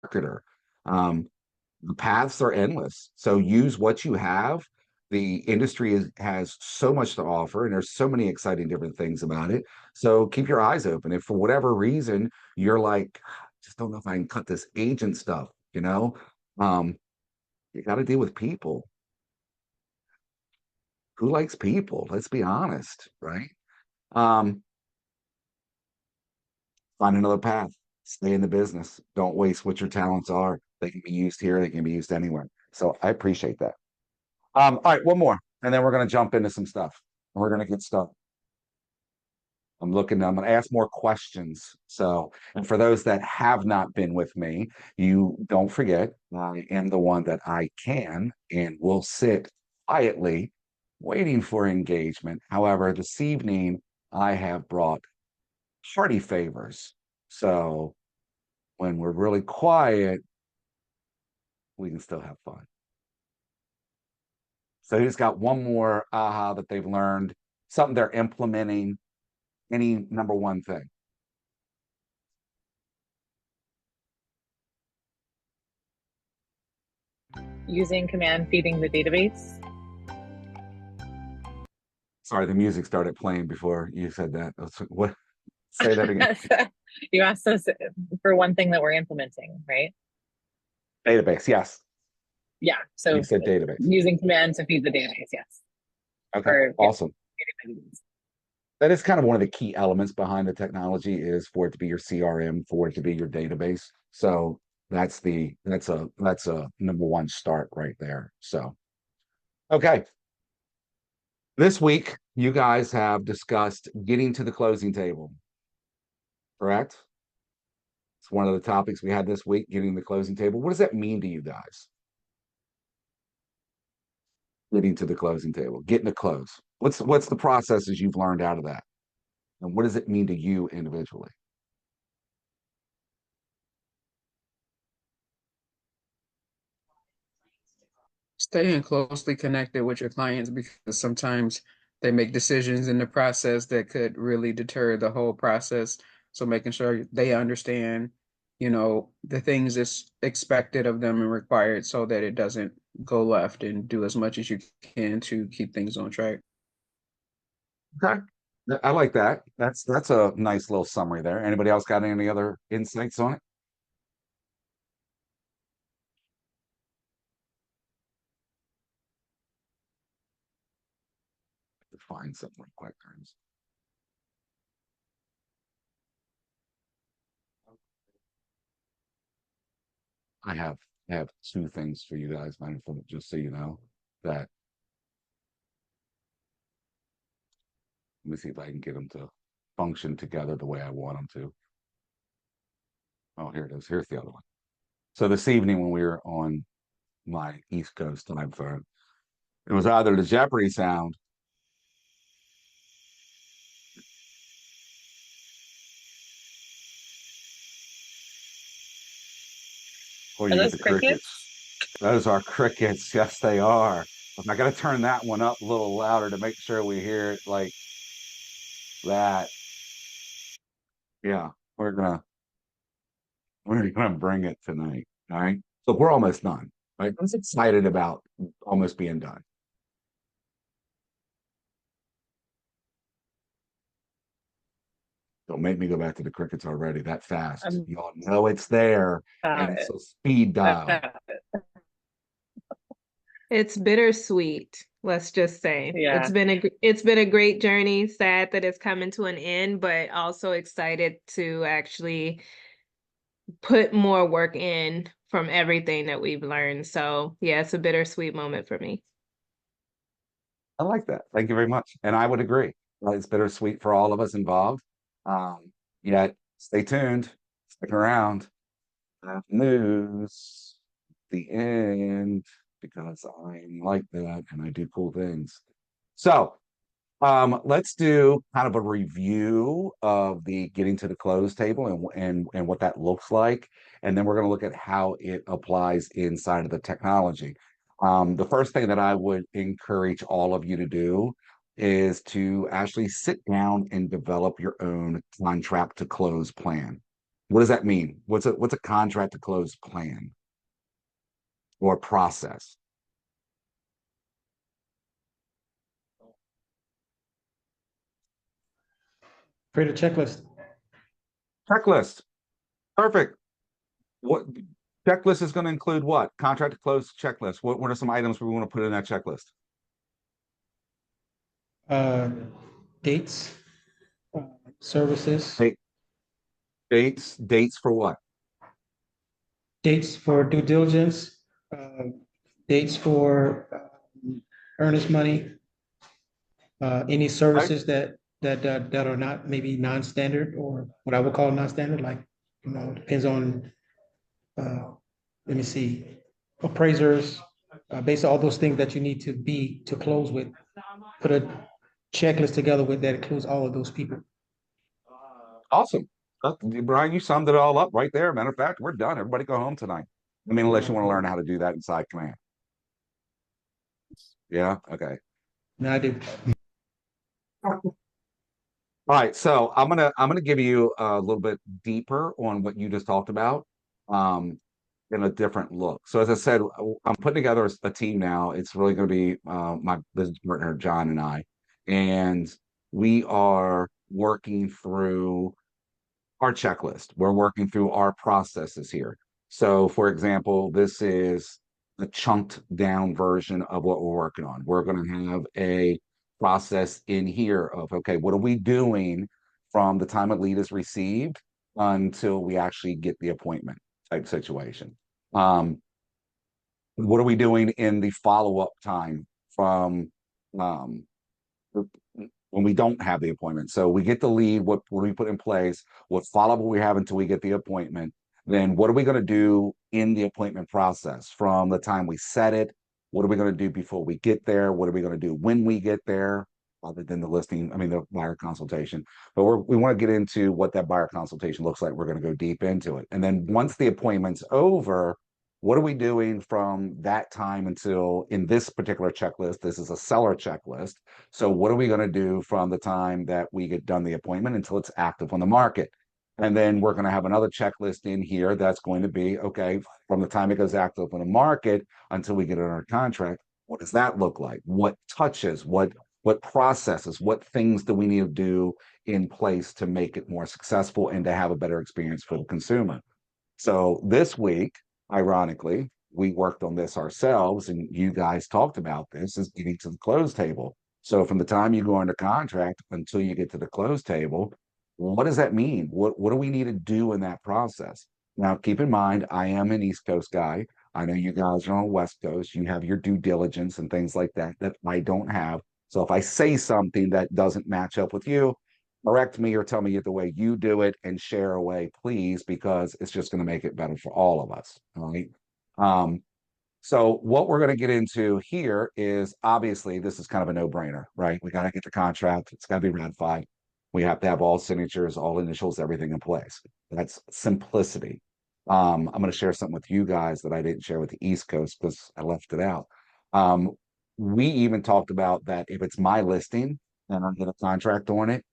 marketer. Um, the paths are endless. So use what you have. The industry has so much to offer, and there's so many exciting different things about it. So keep your eyes open. If for whatever reason you're like, just don't know if I can cut this agent stuff, um, you got to deal with people. Who likes people? Let's be honest, right? Um, find another path. Stay in the business. Don't waste what your talents are. They can be used here. They can be used anywhere. So I appreciate that. All right, one more, and then we're going to jump into some stuff. We're going to get stuff. I'm going to ask more questions. So, and for those that have not been with me, you don't forget, I am the one that I can and will sit quietly waiting for engagement. However, this evening I have brought party favors. So when we're really quiet, we can still have fun. So he's got one more aha that they've learned, something they're implementing, any number one thing. Using command feeding the database. Sorry, the music started playing before you said that. What? Say that again. You asked us for one thing that we're implementing, right? Database, yes. Yeah. You So said database. using command to feed the database, yes. Okay, Or yeah, awesome. That is kind of one of the key elements behind the technology is for it to be your CRM, for it to be your database. So that's a number one start right there. So okay. This week, you guys have discussed getting to the closing table, correct? It's one of the topics we had this week, getting to the closing table. What does that mean to you guys? Getting to the closing table, getting to close. What's the processes you've learned out of that? And what does it mean to you individually? Staying closely connected with your clients because sometimes they make decisions in the process that could really deter the whole process. So making sure they understand, the things that's expected of them and required so that it doesn't go left, and do as much as you can to keep things on track. Okay. I like that. That's a nice little summary there. Anybody else got any other insights on it? Find something real quick. I have I have two things for you guys, mindful, just so you know that. Let me see if I can get them to function together the way I want them to. Oh, here it is. Here's the other one. So this evening when we were on my East Coast time phone, it was either the Jeopardy sound or Are you get those the crickets. crickets? Those are crickets. Yes, they are. I got to turn that one up a little louder to make sure we hear it like that. Yeah, we're gonna we're gonna bring it tonight. All right. So we're almost done. Right. I was excited about almost being done. Don't make me go back to the crickets already that fast. I'm Y'all know it's there. got And it. so speed I've dial. got it. It's bittersweet, let's just say. Yeah. It's been a great journey. Sad that it's coming to an end, but also excited to actually put more work in from everything that we've learned. So yeah, it's a bittersweet moment for me. I like that. Thank you very much. And I would agree. It's bittersweet for all of us involved. Um, Yet stay tuned, stick around. News, the end, because I'm like that and I do cool things. So let's do kind of a review of the getting to the close table and what that looks like. And then we're going to look at how it applies inside of the technology. The first thing that I would encourage all of you to do is to actually sit down and develop your own contract to close plan. What does that mean? What's a contract to close plan or process? Create a checklist. Checklist. Perfect. What checklist is going to include what? Contract to close checklist. What are some items we want to put in that checklist? Uh, Dates, uh, services, Date, dates for what? dates for due diligence, dates for earnest money, any services that are not maybe non-standard or what I would call non-standard, like, depends on, let me see, appraisers, based on all those things that you need to be to close with. Put a checklist together with that includes all of those people. Awesome. Brian, you summed it all up right there. Matter of fact, we're done. Everybody go home tonight. I mean, unless you want to learn how to do that inside command. Yeah. Okay. Now I do. All right. So I'm gonna give you a little bit deeper on what you just talked about. In a different look. So as I said, I'm putting together a team now. It's really going to be my business partner John and I, and we are working through our checklist. We're working through our processes here. So, for example, this is a chunked down version of what we're working on. We're going to have a process in here of, okay, what are we doing from the time a lead is received until we actually get the appointment type situation. What are we doing in the follow-up time from um, when we don't have the appointment? So we get the lead, what do we put in place? What follow-up we have until we get the appointment? Then what are we going to do in the appointment process from the time we set it? What are we going to do before we get there? What are we going to do when we get there? Other than the listing, I mean, the buyer consultation. But we want to get into what that buyer consultation looks like. We're going to go deep into it. And then once the appointment's over, what are we doing from that time until, in this particular checklist, this is a seller checklist. So what are we going to do from the time that we get done the appointment until it's active on the market? And then we're going to have another checklist in here that's going to be, okay, from the time it goes active on the market until we get it under contract, what does that look like? What touches, what processes, what things do we need to do in place to make it more successful and to have a better experience for the consumer? So this week, ironically, we worked on this ourselves, and you guys talked about this, is getting to the close table. So from the time you go under contract until you get to the close table, what does that mean? What do we need to do in that process? Now, keep in mind, I am an East Coast guy. I know you guys are on West Coast. You have your due diligence and things like that that I don't have. So if I say something that doesn't match up with you, correct me or tell me the way you do it and share away, please, because it's just going to make it better for all of us. All right. So what we're going to get into here is, obviously this is kind of a no-brainer, right? We got to get the contract. It's got to be ratified. We have to have all signatures, all initials, everything in place. That's simplicity. I'm going to share something with you guys that I didn't share with the East Coast because I left it out. We even talked about that if it's my listing and I get a contract on it,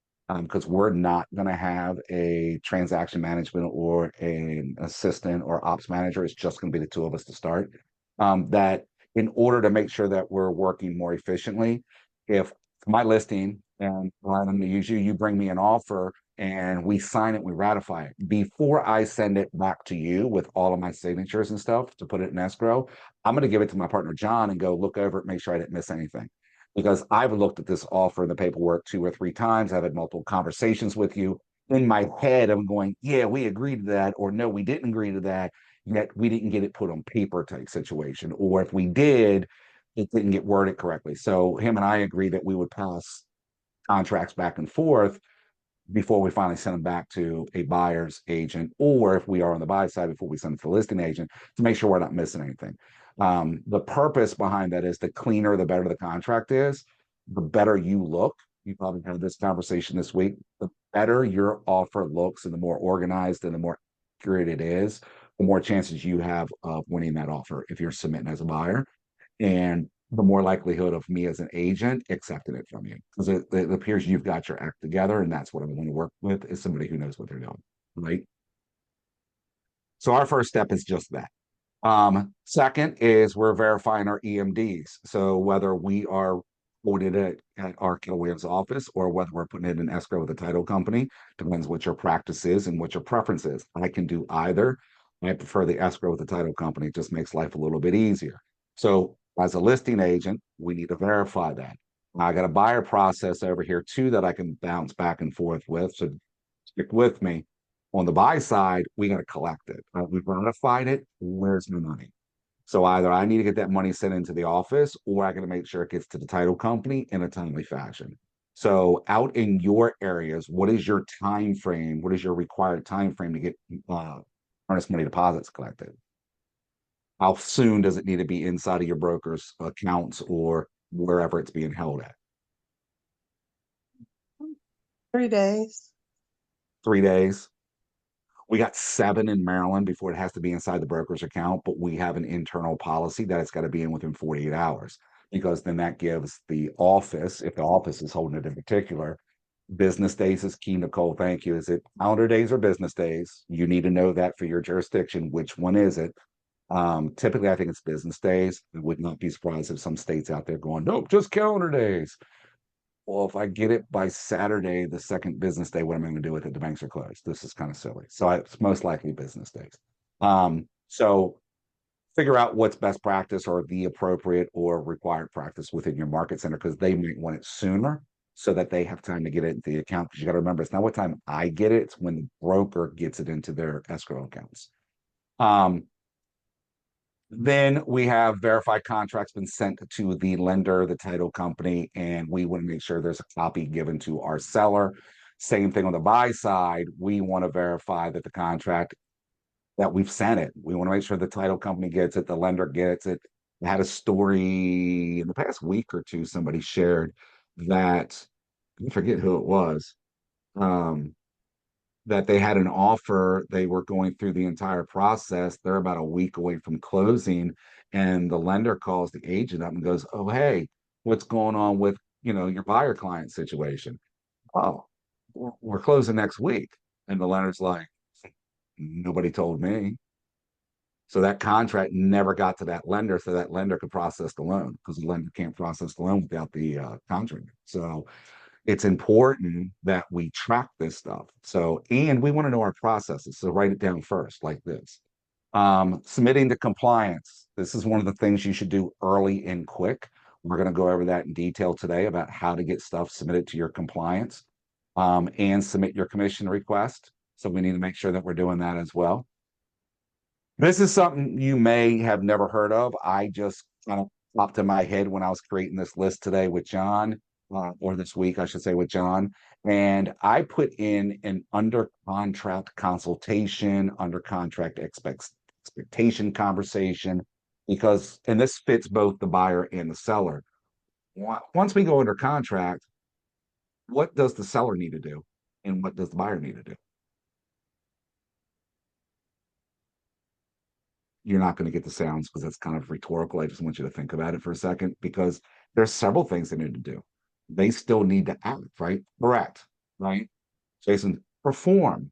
because we're not going to have a transaction management or an assistant or ops manager. It's just going to be the two of us to start. That in order to make sure that we're working more efficiently, if my listing and I'm going to use you, you bring me an offer and we sign it, we ratify it. Before I send it back to you with all of my signatures and stuff to put it in escrow, I'm going to give it to my partner, John, and go look over it, make sure I didn't miss anything. Because I've looked at this offer and the paperwork 2 or 3 times. I've had multiple conversations with you. In my head, I'm going, yeah, we agreed to that, or no, we didn't agree to that, yet we didn't get it put on paper type situation. Or if we did, it didn't get worded correctly. So him and I agreed that we would pass contracts back and forth before we finally send them back to a buyer's agent, or if we are on the buy side, before we send it to the listing agent, to make sure we're not missing anything. The purpose behind that is the cleaner, the better the contract is, the better you look. You probably had this conversation this week. The better your offer looks and the more organized and the more accurate it is, the more chances you have of winning that offer if you're submitting as a buyer. And the more likelihood of me as an agent accepting it from you, because it appears you've got your act together, and that's what I want to work with, is somebody who knows what they're doing, right? So our first step is just that. Second is we're verifying our EMDs. So whether we are quoted at our Keller Williams office or whether we're putting it in escrow with the title company, depends what your practice is and what your preference is. I can do either. I prefer the escrow with the title company. It just makes life a little bit easier. So as a listing agent, we need to verify that. I got a buyer process over here too that I can bounce back and forth with. So stick with me. On the buy side, we got to collect it. We've ratified it. Where's my money? So either I need to get that money sent into the office or I got to make sure it gets to the title company in a timely fashion. So out in your areas, what is your time frame? What is your required time frame to get earnest money deposits collected? How soon does it need to be inside of your broker's accounts or wherever it's being held at? 3 days. 3 days. We got 7 in Maryland before it has to be inside the broker's account, but we have an internal policy that it's got to be in within 48 hours because then that gives the office, if the office is holding it in particular, business days is key, Nicole. Thank you. Is it calendar days or business days? You need to know that for your jurisdiction. Which one is it? Typically, I think it's business days. I would not be surprised if some states out there going, nope, just calendar days. Well, if I get it by Saturday, the second business day, what am I going to do with it? The banks are closed. This is kind of silly. So it's most likely business days. So figure out what's best practice or the appropriate or required practice within your market center because they might want it sooner so that they have time to get it into the account. Because you got to remember, it's not what time I get it, it's when the broker gets it into their escrow accounts. Then we have verified contracts been sent to the lender, the title company, and we want to make sure there's a copy given to our seller. Same thing on the buy side. We want to verify that the contract that we've sent it. We want to make sure the title company gets it, the lender gets it. I had a story in the past week or two, somebody shared that I forget who it was. That they had an offer, they were going through the entire process. They're about a week away from closing, and the lender calls the agent up and goes, "Oh, hey, what's going on with your buyer client situation?" "Oh, we're closing next week." And the lender's like, "Nobody told me." So that contract never got to that lender, so that lender could process the loan because the lender can't process the loan without the contract. So it's important that we track this stuff. So, and we want to know our processes. So write it down first, like this. Submitting to compliance. This is one of the things you should do early and quick. We're going to go over that in detail today about how to get stuff submitted to your compliance and submit your commission request. So we need to make sure that we're doing that as well. This is something you may have never heard of. I just kind of popped in my head when I was creating this list today with John, or this week, I should say, with John. And I put in an under contract consultation, under contract expectation conversation, because, and this fits both the buyer and the seller. Once we go under contract, what does the seller need to do? And what does the buyer need to do? You're not going to get the sounds because that's kind of rhetorical. I just want you to think about it for a second because there's several things they need to do. They still need to act, right? Correct, right? Jason, perform.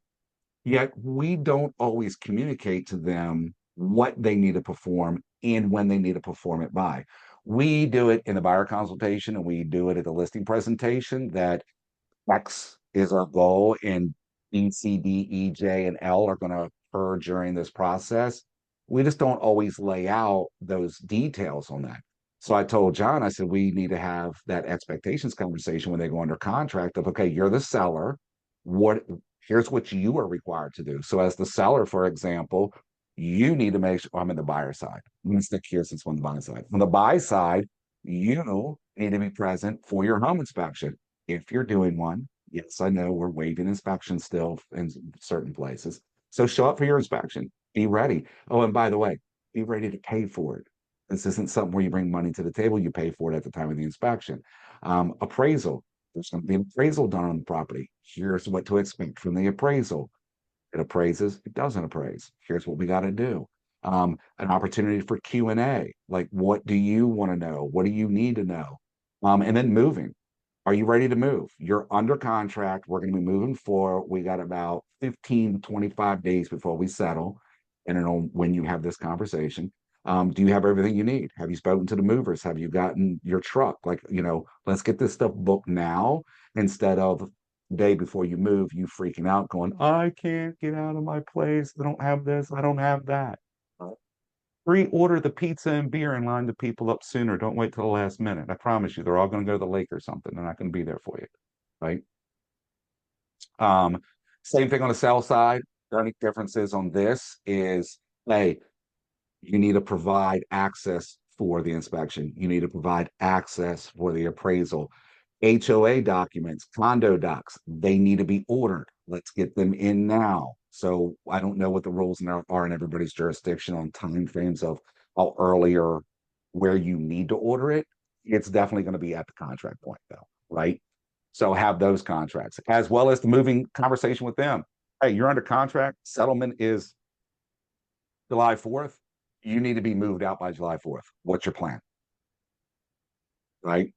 Yet we don't always communicate to them what they need to perform and when they need to perform it by. We do it in the buyer consultation and we do it at the listing presentation that X is our goal and B, C, D, E, J, and L are going to occur during this process. We just don't always lay out those details on that. So I told John, I said, we need to have that expectations conversation when they go under contract of, okay, you're the seller. Here's what you are required to do. So as the seller, for example, you need to make sure I'm in the buyer side. I'm going to stick here since we're on the buy side. On the buy side, you need to be present for your home inspection. If you're doing one, yes, I know we're waiving inspection still in certain places. So show up for your inspection. Be ready. Oh, and by the way, be ready to pay for it. This isn't something where you bring money to the table, you pay for it at the time of the inspection. Appraisal. There's going to be an appraisal done on the property. Here's what to expect from the appraisal. It appraises, it doesn't appraise. Here's what we got to do. An opportunity for Q&A. Like, what do you want to know? What do you need to know? And then moving. Are you ready to move? You're under contract. We're going to be moving forward. We got about 15 to 25 days before we settle. depending on when you have this conversation. Do you have everything you need? Have you spoken to the movers? Have you gotten your truck? Like, let's get this stuff booked now instead of the day before you move, you freaking out going, I can't get out of my place. I don't have this. I don't have that. Pre-order the pizza and beer and line the people up sooner. Don't wait till the last minute. I promise you, they're all going to go to the lake or something. They're not going to be there for you, right? Same thing on the sell side. The only differences on this is, hey, you need to provide access for the inspection. You need to provide access for the appraisal. HOA documents, condo docs, they need to be ordered. Let's get them in now. So I don't know what the rules are in everybody's jurisdiction on time frames of how early or where you need to order it. It's definitely going to be at the contract point though, right? So have those contracts as well as the moving conversation with them. Hey, you're under contract. Settlement is July 4th. You need to be moved out by July 4th. What's your plan? Right?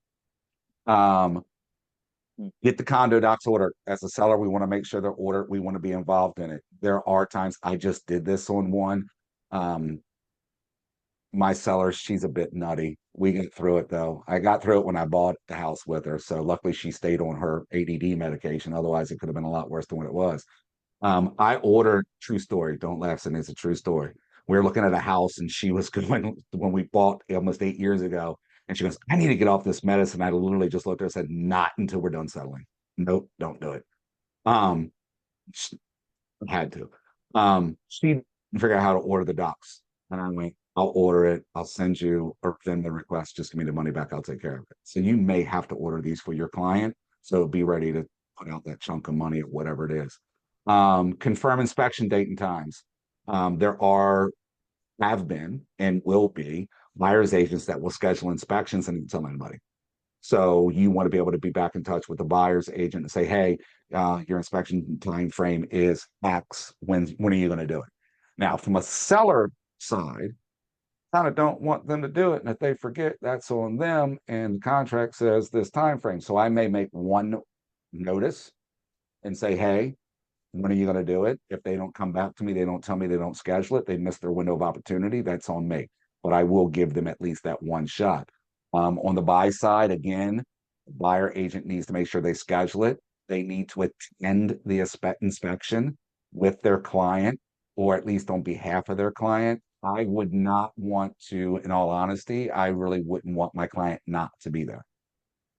Get the condo docs ordered. As a seller, we want to make sure they're ordered. We want to be involved in it. There are times I just did this on one. My seller, she's a bit nutty. We get through it though. I got through it when I bought the house with her. So luckily she stayed on her ADD medication. Otherwise, it could have been a lot worse than what it was. I ordered, true story. Don't laugh, and it's a true story. We were looking at a house and she was going, when we bought almost 8 years ago, and she goes, I need to get off this medicine. I literally just looked at her and said, not until we're done settling. Nope, don't do it. Had to. She didn't figure out how to order the docs. And I went, I'll order it. I'll send you or send the request. Just give me the money back. I'll take care of it. So you may have to order these for your client. So be ready to put out that chunk of money or whatever it is. Confirm inspection date and times. There have been and will be buyer's agents that will schedule inspections and tell anybody. So you want to be able to be back in touch with the buyer's agent and say, hey, your inspection time frame is X. When are you going to do it? Now, from a seller side, kind of don't want them to do it. And if they forget, that's on them. And the contract says this time frame. So I may make one notice and say, hey, when are you going to do it? If they don't come back to me, they don't tell me, they don't schedule it, they miss their window of opportunity, that's on me. But I will give them at least that one shot. On the buy side, again, the buyer agent needs to make sure they schedule it. They need to attend the inspection with their client, or at least on behalf of their client. I would not want to, in all honesty, I really wouldn't want my client not to be there.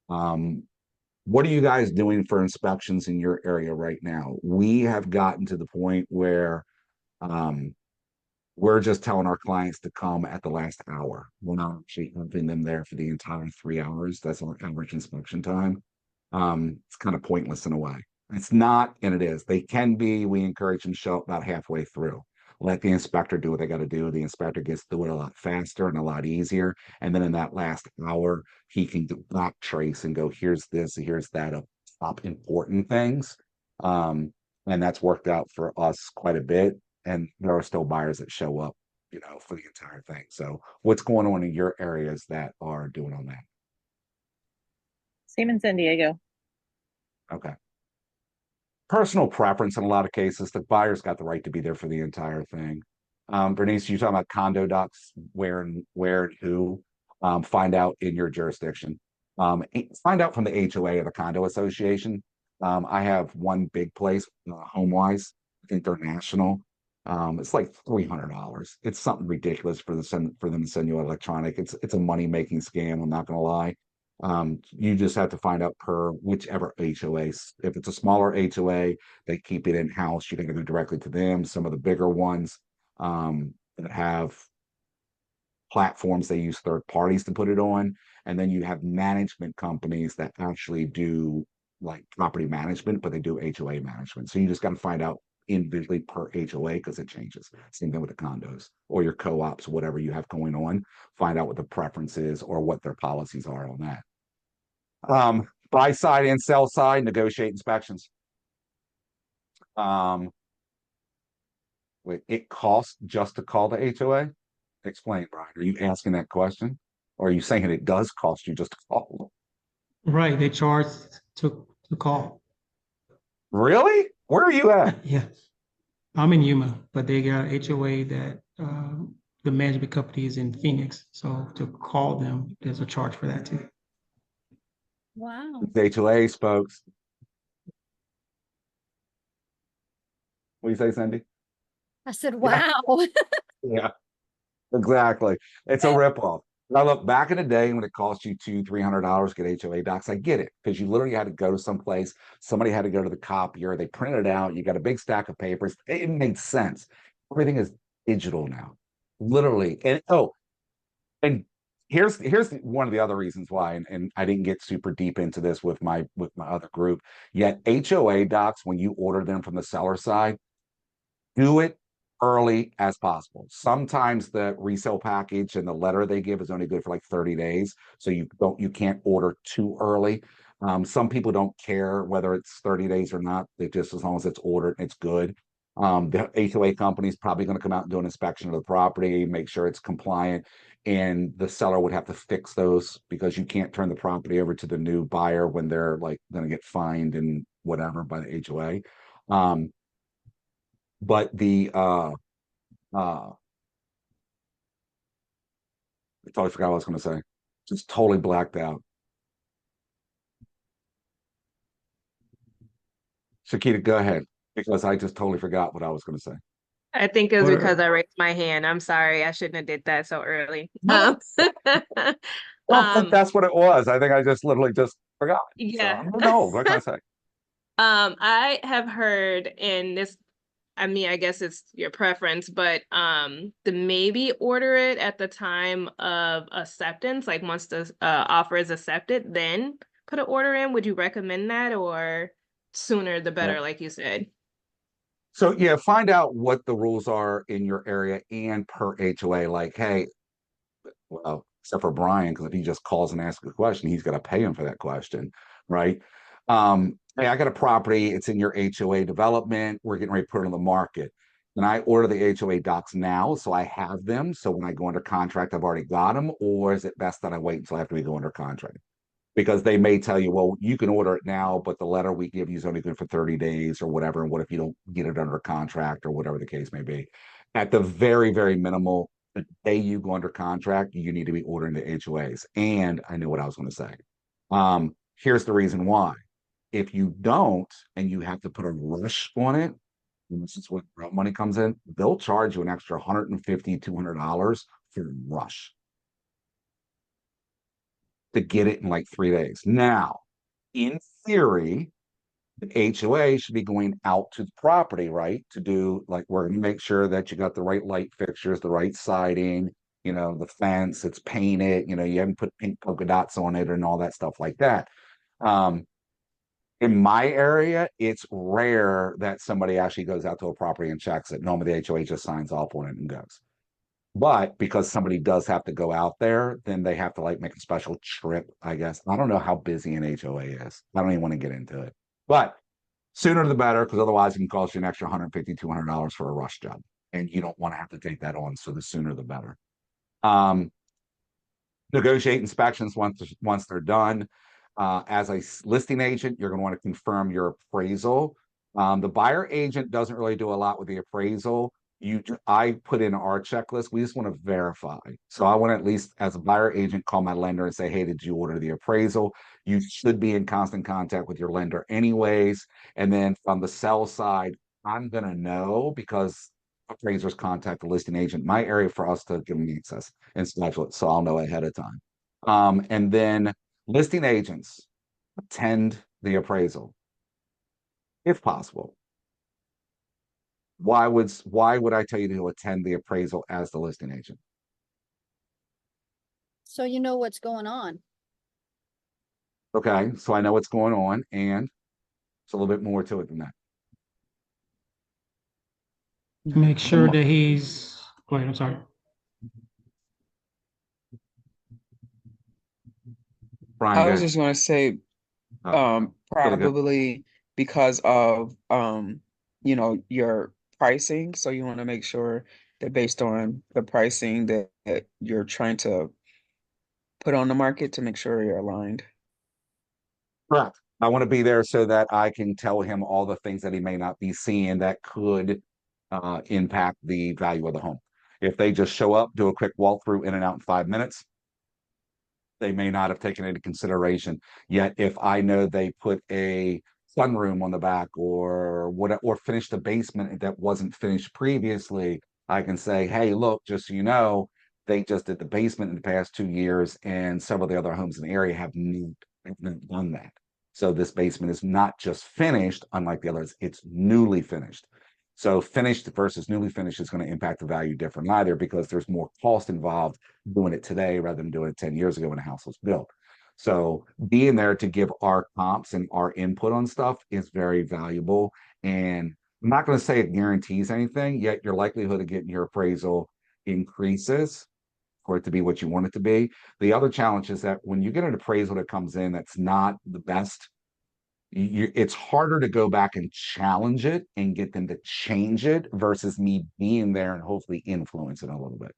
What are you guys doing for inspections in your area right now? We have gotten to the point where we're just telling our clients to come at the last hour. We're not actually having them there for the entire 3 hours. That's our average inspection time. It's kind of pointless in a way. It's not, and it is. They can be. We encourage them to show up about halfway through. Let the inspector do what they got to do. The inspector gets through it a lot faster and a lot easier. And then in that last hour, he can back trace and go, here's this, here's that, of top important things. And that's worked out for us quite a bit. And there are still buyers that show up, for the entire thing. So what's going on in your areas that are doing on that? Same in San Diego. Okay. Personal preference in a lot of cases, the buyer's got the right to be there for the entire thing. Bernice, you talking about condo docs, where and who, find out in your jurisdiction. Find out from the HOA or the condo association. I have one big place, HomeWise. I think they're national. It's like $300. It's something ridiculous for them to send you electronic. It's a money-making scam, I'm not gonna lie. You just have to find out per whichever HOA. If it's a smaller HOA, they keep it in-house. You can go directly to them. Some of the bigger ones that have platforms, they use third parties to put it on. And then you have management companies that actually do like property management, but they do HOA management. So you just got to find out individually per HOA because it changes. Same thing with the condos or your co-ops, whatever you have going on. Find out what the preference is or what their policies are on that. Buy side and sell side, negotiate inspections. Wait, it costs just to call the HOA? Explain, Brian. Are you asking that question? Or are you saying it does cost you just to call? Right, they charge to call. Really? Where are you at? Yeah. I'm in Yuma, but they got HOA that, the management company is in Phoenix. So to call them, there's a charge for that too. Wow. It's HOAs, folks. What do you say, Cindy? I said, Yeah. wow. Yeah, exactly. It's a ripoff. Now look, back in the day when it cost you $200-300 to get HOA docs, I get it because you literally had to go to some place, somebody had to go to the copier, they printed it out, you got a big stack of papers. It made sense. Everything is digital now, literally. And oh, and here's one of the other reasons why, and I didn't get super deep into this with my other group. Yet HOA docs, when you order them from the seller side, do it early as possible. Sometimes the resale package and the letter they give is only good for like 30 days. So you can't order too early. Some people don't care whether it's 30 days or not. They just, as long as it's ordered, it's good. The HOA company is probably going to come out and do an inspection of the property, make sure it's compliant. And the seller would have to fix those because you can't turn the property over to the new buyer when they're like going to get fined and whatever by the HOA. But I totally forgot what I was going to say. Just totally blacked out. Shakita, go ahead, because I just totally forgot what I was going to say. I think it was Or- because I raised my hand. I'm sorry. I shouldn't have did that so early. No. I don't think that's what it was. I think I just literally just forgot. Yeah. So, no, what can I say? I have heard, and this, I mean, I guess it's your preference, but to maybe order it at the time of acceptance, like once the offer is accepted, then put an order in. Would you recommend that, or sooner the better, Yeah. like you said? So yeah, find out what the rules are in your area and per HOA. Like, hey, well, except for Brian, because if he just calls and asks a question, he's got to pay him for that question, right? Hey, I got a property, it's in your HOA development, we're getting ready to put it on the market. Can I order the HOA docs now so I have them? So when I go under contract, I've already got them, or is it best that I wait until after we go under contract? Because they may tell you, well, you can order it now, but the letter we give you is only good for 30 days or whatever. And what if you don't get it under contract or whatever the case may be? At the very, very minimal, the day you go under contract, you need to be ordering the HOAs. And I knew what I was going to say. Here's the reason why. If you don't, and you have to put a rush on it, and this is what real money comes in, they'll charge you an extra $150, $200 for rush to get it in like 3 days. Now, in theory, the HOA should be going out to the property, right? To do like, we're going to make sure that you got the right light fixtures, the right siding, the fence, it's painted, you haven't put pink polka dots on it and all that stuff like that. In my area, it's rare that somebody actually goes out to a property and checks it. Normally the HOA just signs off on it and goes. But because somebody does have to go out there, then they have to like make a special trip, I guess. I don't know how busy an HOA is. I don't even want to get into it. But sooner the better, because otherwise it can cost you an extra $150, $200 for a rush job. And you don't want to have to take that on. So the sooner the better. Negotiate inspections once they're done. As a listing agent, you're going to want to confirm your appraisal. The buyer agent doesn't really do a lot with the appraisal. I put in our checklist. We just want to verify. So I want to at least, as a buyer agent, call my lender and say, hey, did you order the appraisal? You should be in constant contact with your lender anyways. And then from the sell side, I'm going to know because appraisers contact the listing agent, my area for us to give them access and schedule it. So I'll know ahead of time. And then listing agents attend the appraisal if possible. Why would I tell you to attend the appraisal as the listing agent? So you know what's going on. Okay, so I know what's going on, and it's a little bit more to it than that. Make sure that he's, go ahead, I'm sorry. Brian, I go was ahead. just going to say, Oh, really good. probably because of, your pricing. So you want to make sure that based on the pricing that you're trying to put on the market to make sure you're aligned. Correct. I want to be there so that I can tell him all the things that he may not be seeing that could impact the value of the home. If they just show up, do a quick walkthrough in and out in 5 minutes, they may not have taken into consideration. Yet if I know they put a sunroom on the back or what, or finished a basement that wasn't finished previously, I can say, hey, look, just so you know, they just did the basement in the past 2 years, and several of the other homes in the area have not done that. So this basement is not just finished, unlike the others, it's newly finished. So finished versus newly finished is going to impact the value different either, because there's more cost involved doing it today rather than doing it 10 years ago when a house was built. So being there to give our comps and our input on stuff is very valuable. And I'm not going to say it guarantees anything, yet your likelihood of getting your appraisal increases for it to be what you want it to be. The other challenge is that when you get an appraisal that comes in that's not the best, it's harder to go back and challenge it and get them to change it versus me being there and hopefully influence it a little bit,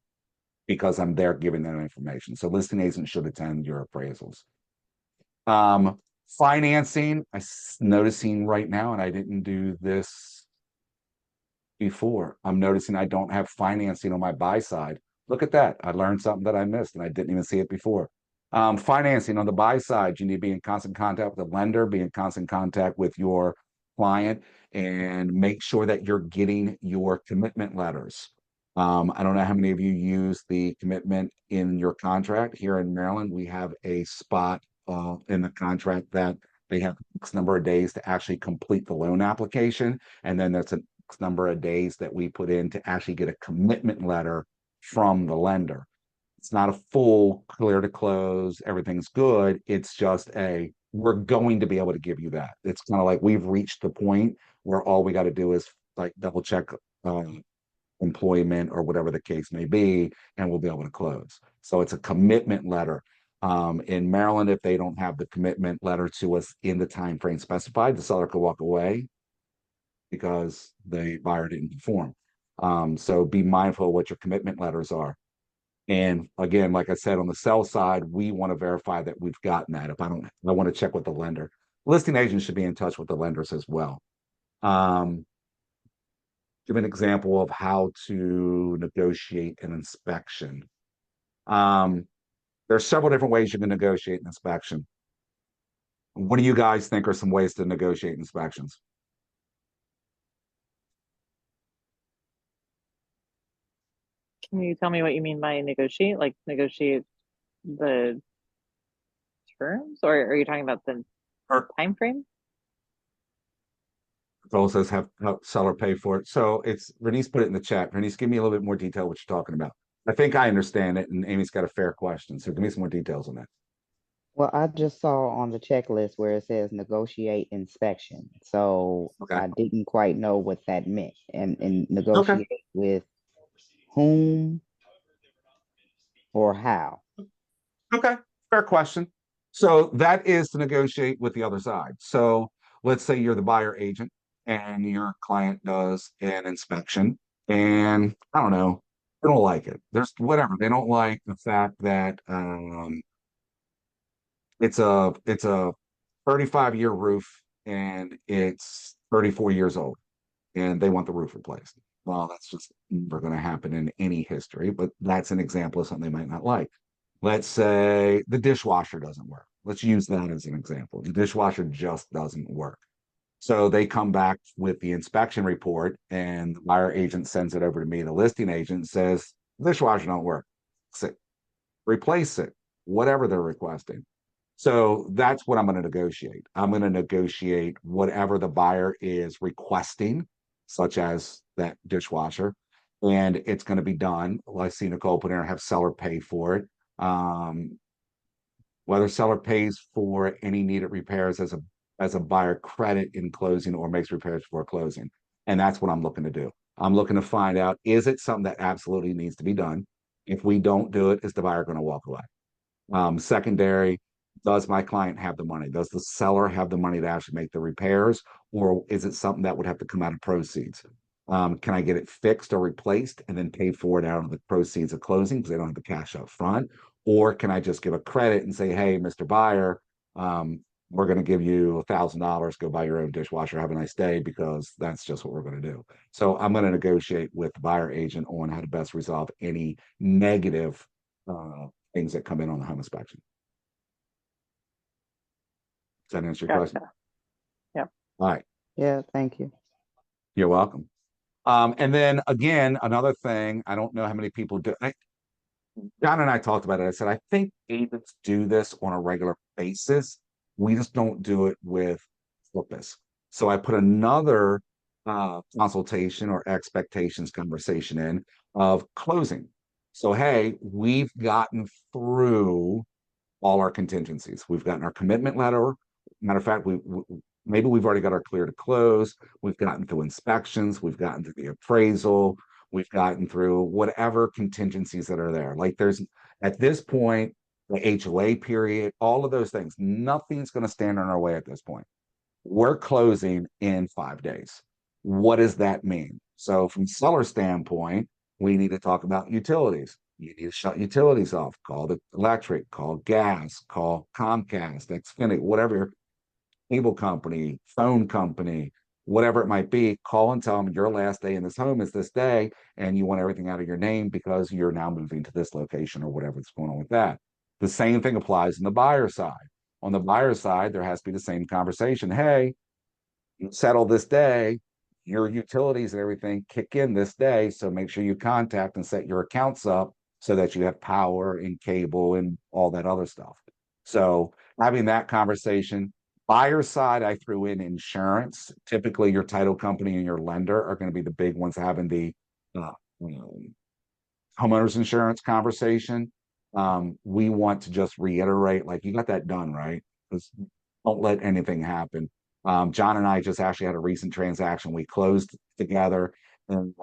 because I'm there giving them information. So listing agents should attend your appraisals. Financing, noticing right now, and I didn't do this before. I'm noticing I don't have financing on my buy side. Look at that. I learned something that I missed and I didn't even see it before. Financing on the buy side, you need to be in constant contact with the lender, be in constant contact with your client, and make sure that you're getting your commitment letters. I don't know how many of you use the commitment in your contract. Here in Maryland, we have a spot in the contract that they have X number of days to actually complete the loan application. And then there's a X number of days that we put in to actually get a commitment letter from the lender. It's not a full clear to close, everything's good. It's just we're going to be able to give you that. It's kind of like we've reached the point where all we got to do is like double check employment or whatever the case may be, and we'll be able to close. So it's a commitment letter. In Maryland, if they don't have the commitment letter to us in the time frame specified, the seller could walk away because the buyer didn't perform. So be mindful of what your commitment letters are. And again, like I said, on the sell side, we want to verify that we've gotten that. If I don't, I want to check with the lender. Listing agents should be in touch with the lenders as well. Give an example of how to negotiate an inspection. There's several different ways you can negotiate an inspection. What do you guys think are some ways to negotiate inspections? Can you tell me what you mean by negotiate? Like negotiate the terms, or are you talking about the time frame? It says have seller pay for it. So it's Bernice put it in the chat. Bernice, give me a little bit more detail what you're talking about. I think I understand it, and Amy's got a fair question. So give me some more details on that. Well, I just saw on the checklist where it says negotiate inspection. So Okay. I didn't quite know what that meant. And negotiate with whom or how? Okay, fair question. So that is to negotiate with the other side. So let's say you're the buyer agent and your client does an inspection, and I don't know, they don't like it. There's whatever. They don't like the fact that it's a 35-year roof and it's 34 years old and they want the roof replaced. Well, that's just never going to happen in any history, but that's an example of something they might not like. Let's say the dishwasher doesn't work. Let's use that as an example. The dishwasher just doesn't work. So they come back with the inspection report and the buyer agent sends it over to me. The listing agent says, dishwasher don't work. Replace it, whatever they're requesting. So that's what I'm going to negotiate. I'm going to negotiate whatever the buyer is requesting, such as that dishwasher, and it's going to be done. Well, I see Nicole put in have seller pay for it. Whether seller pays for any needed repairs as a buyer credit in closing or makes repairs before closing. And that's what I'm looking to do. I'm looking to find out, is it something that absolutely needs to be done? If we don't do it, is the buyer going to walk away? Secondary, does my client have the money? Does the seller have the money to actually make the repairs? Or is it something that would have to come out of proceeds? Can I get it fixed or replaced and then pay for it out of the proceeds of closing because they don't have the cash up front? Or can I just give a credit and say, hey, Mr. Buyer, we're going to give you $1,000, go buy your own dishwasher, have a nice day, because that's just what we're going to do. So I'm going to negotiate with the buyer agent on how to best resolve any negative things that come in on the home inspection. Does that answer your question? Gotcha. Yep. All right. Yeah, thank you. You're welcome. And then again, another thing, I don't know how many people do. John and I talked about it. I said, I think agents do this on a regular basis. We just don't do it with purpose. So I put another consultation or expectations conversation in of closing. So, hey, we've gotten through all our contingencies. We've gotten our commitment letter. Matter of fact, maybe we've already got our clear to close. We've gotten through inspections. We've gotten through the appraisal. We've gotten through whatever contingencies that are there. Like there's at this point, the HOA period, all of those things, nothing's going to stand in our way at this point. We're closing in 5 days. What does that mean? So from seller standpoint, we need to talk about utilities. You need to shut utilities off, call the electric, call gas, call Comcast, Xfinity, whatever cable company, phone company, whatever it might be, call and tell them your last day in this home is this day, and you want everything out of your name because you're now moving to this location or whatever's going on with that. The same thing applies on the buyer side. On the buyer side, there has to be the same conversation. Hey, you settle this day, your utilities and everything kick in this day. So make sure you contact and set your accounts up so that you have power and cable and all that other stuff. So having that conversation. Buyer side, I threw in insurance. Typically, your title company and your lender are going to be the big ones having the homeowners insurance conversation. We want to just reiterate, like, you got that done, right? Because don't let anything happen. John and I just actually had a recent transaction. We closed together, and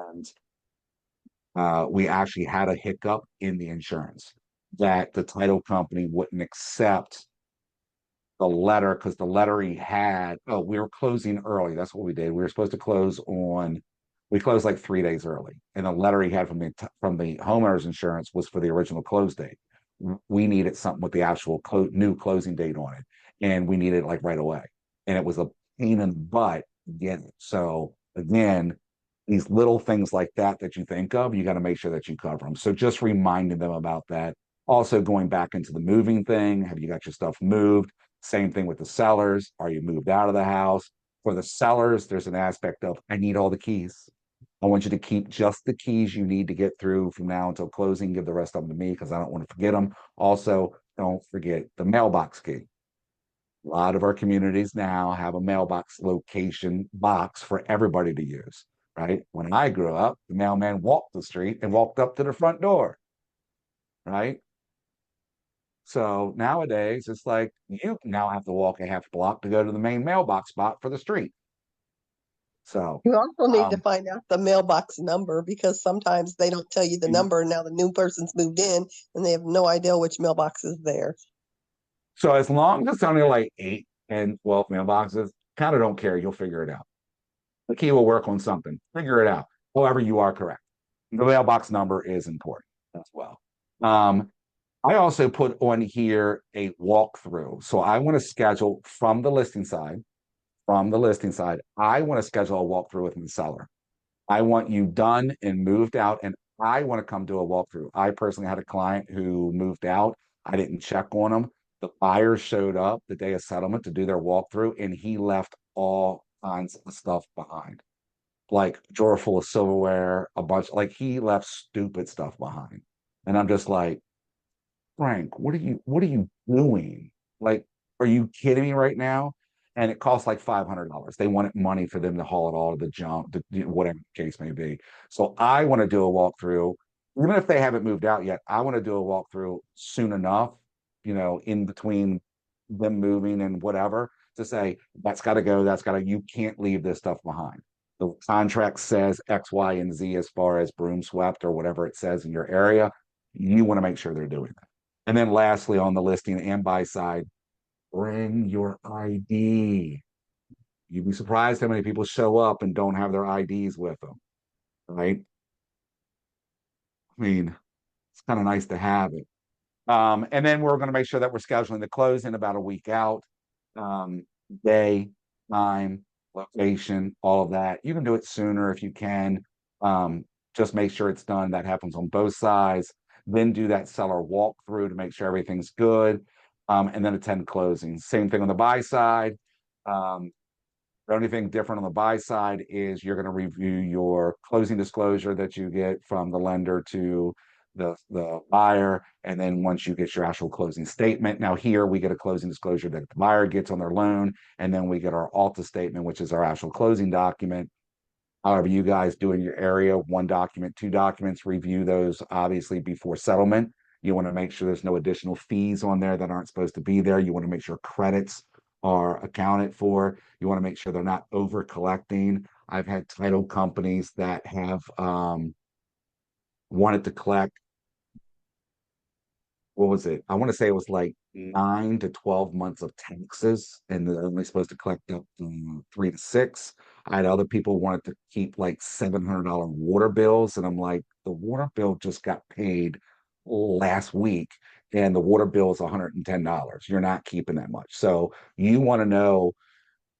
we actually had a hiccup in the insurance that the title company wouldn't accept the letter, because the letter he had, we were closing early. That's what we did. We were supposed to close we closed like 3 days early. And the letter he had from the homeowner's insurance was for the original close date. We needed something with the actual new closing date on it. And we needed it like right away. And it was a pain in the butt getting it. So again, these little things like that you think of, you got to make sure that you cover them. So just reminding them about that. Also going back into the moving thing. Have you got your stuff moved? Same thing with the sellers. Are you moved out of the house? For the sellers, there's an aspect of, I need all the keys. I want you to keep just the keys you need to get through from now until closing. Give the rest of them to me because I don't want to forget them. Also, don't forget the mailbox key. A lot of our communities now have a mailbox location box for everybody to use, right? When I grew up, the mailman walked the street and walked up to the front door, right? So nowadays, it's like you now have to walk a half block to go to the main mailbox spot for the street. So You also need to find out the mailbox number, because sometimes they don't tell you the number. Now the new person's moved in and they have no idea which mailbox is there. So as long as it's only like 8 and 12 mailboxes, kind of don't care. You'll figure it out. The key will work on something. Figure it out. However, you are correct. The mailbox number is important as well. I also put on here a walkthrough. So I want to schedule from the listing side, I want to schedule a walkthrough with the seller. I want you done and moved out, and I want to come do a walkthrough. I personally had a client who moved out. I didn't check on them. The buyer showed up the day of settlement to do their walkthrough, and he left all kinds of stuff behind. Like a drawer full of silverware, like he left stupid stuff behind. And I'm just like, Frank, what are you doing? Like, are you kidding me right now? And it costs like $500. They wanted money for them to haul it all to the junk, whatever the case may be. So I want to do a walkthrough, even if they haven't moved out yet. I want to do a walkthrough soon enough, in between them moving and whatever, to say that's got to go. You can't leave this stuff behind. The contract says X, Y, and Z as far as broom swept or whatever it says in your area. You want to make sure they're doing that. And then lastly, on the listing and buy side, bring your ID. You'd be surprised how many people show up and don't have their IDs with them, right? I mean, it's kind of nice to have it. And then we're going to make sure that we're scheduling the close in about a week out. day, time, location, all of that. You can do it sooner if you can. Just make sure it's done. That happens on both sides. Then do that seller walkthrough to make sure everything's good. And then attend closing. Same thing on the buy side. The only thing different on the buy side is you're going to review your closing disclosure that you get from the lender to the buyer. And then once you get your actual closing statement, now here we get a closing disclosure that the buyer gets on their loan. And then we get our Alta statement, which is our actual closing document. However, you guys do in your area, 1 document, 2 documents, review those obviously before settlement. You want to make sure there's no additional fees on there that aren't supposed to be there. You want to make sure credits are accounted for. You want to make sure they're not over collecting. I've had title companies that have wanted to collect, what was it? I want to say it was like 9 to 12 months of taxes, and they're only supposed to collect up to 3 to 6. I had other people wanted to keep like $700 water bills, and I'm like, the water bill just got paid last week, and the water bill is $110. You're not keeping that much. So you want to know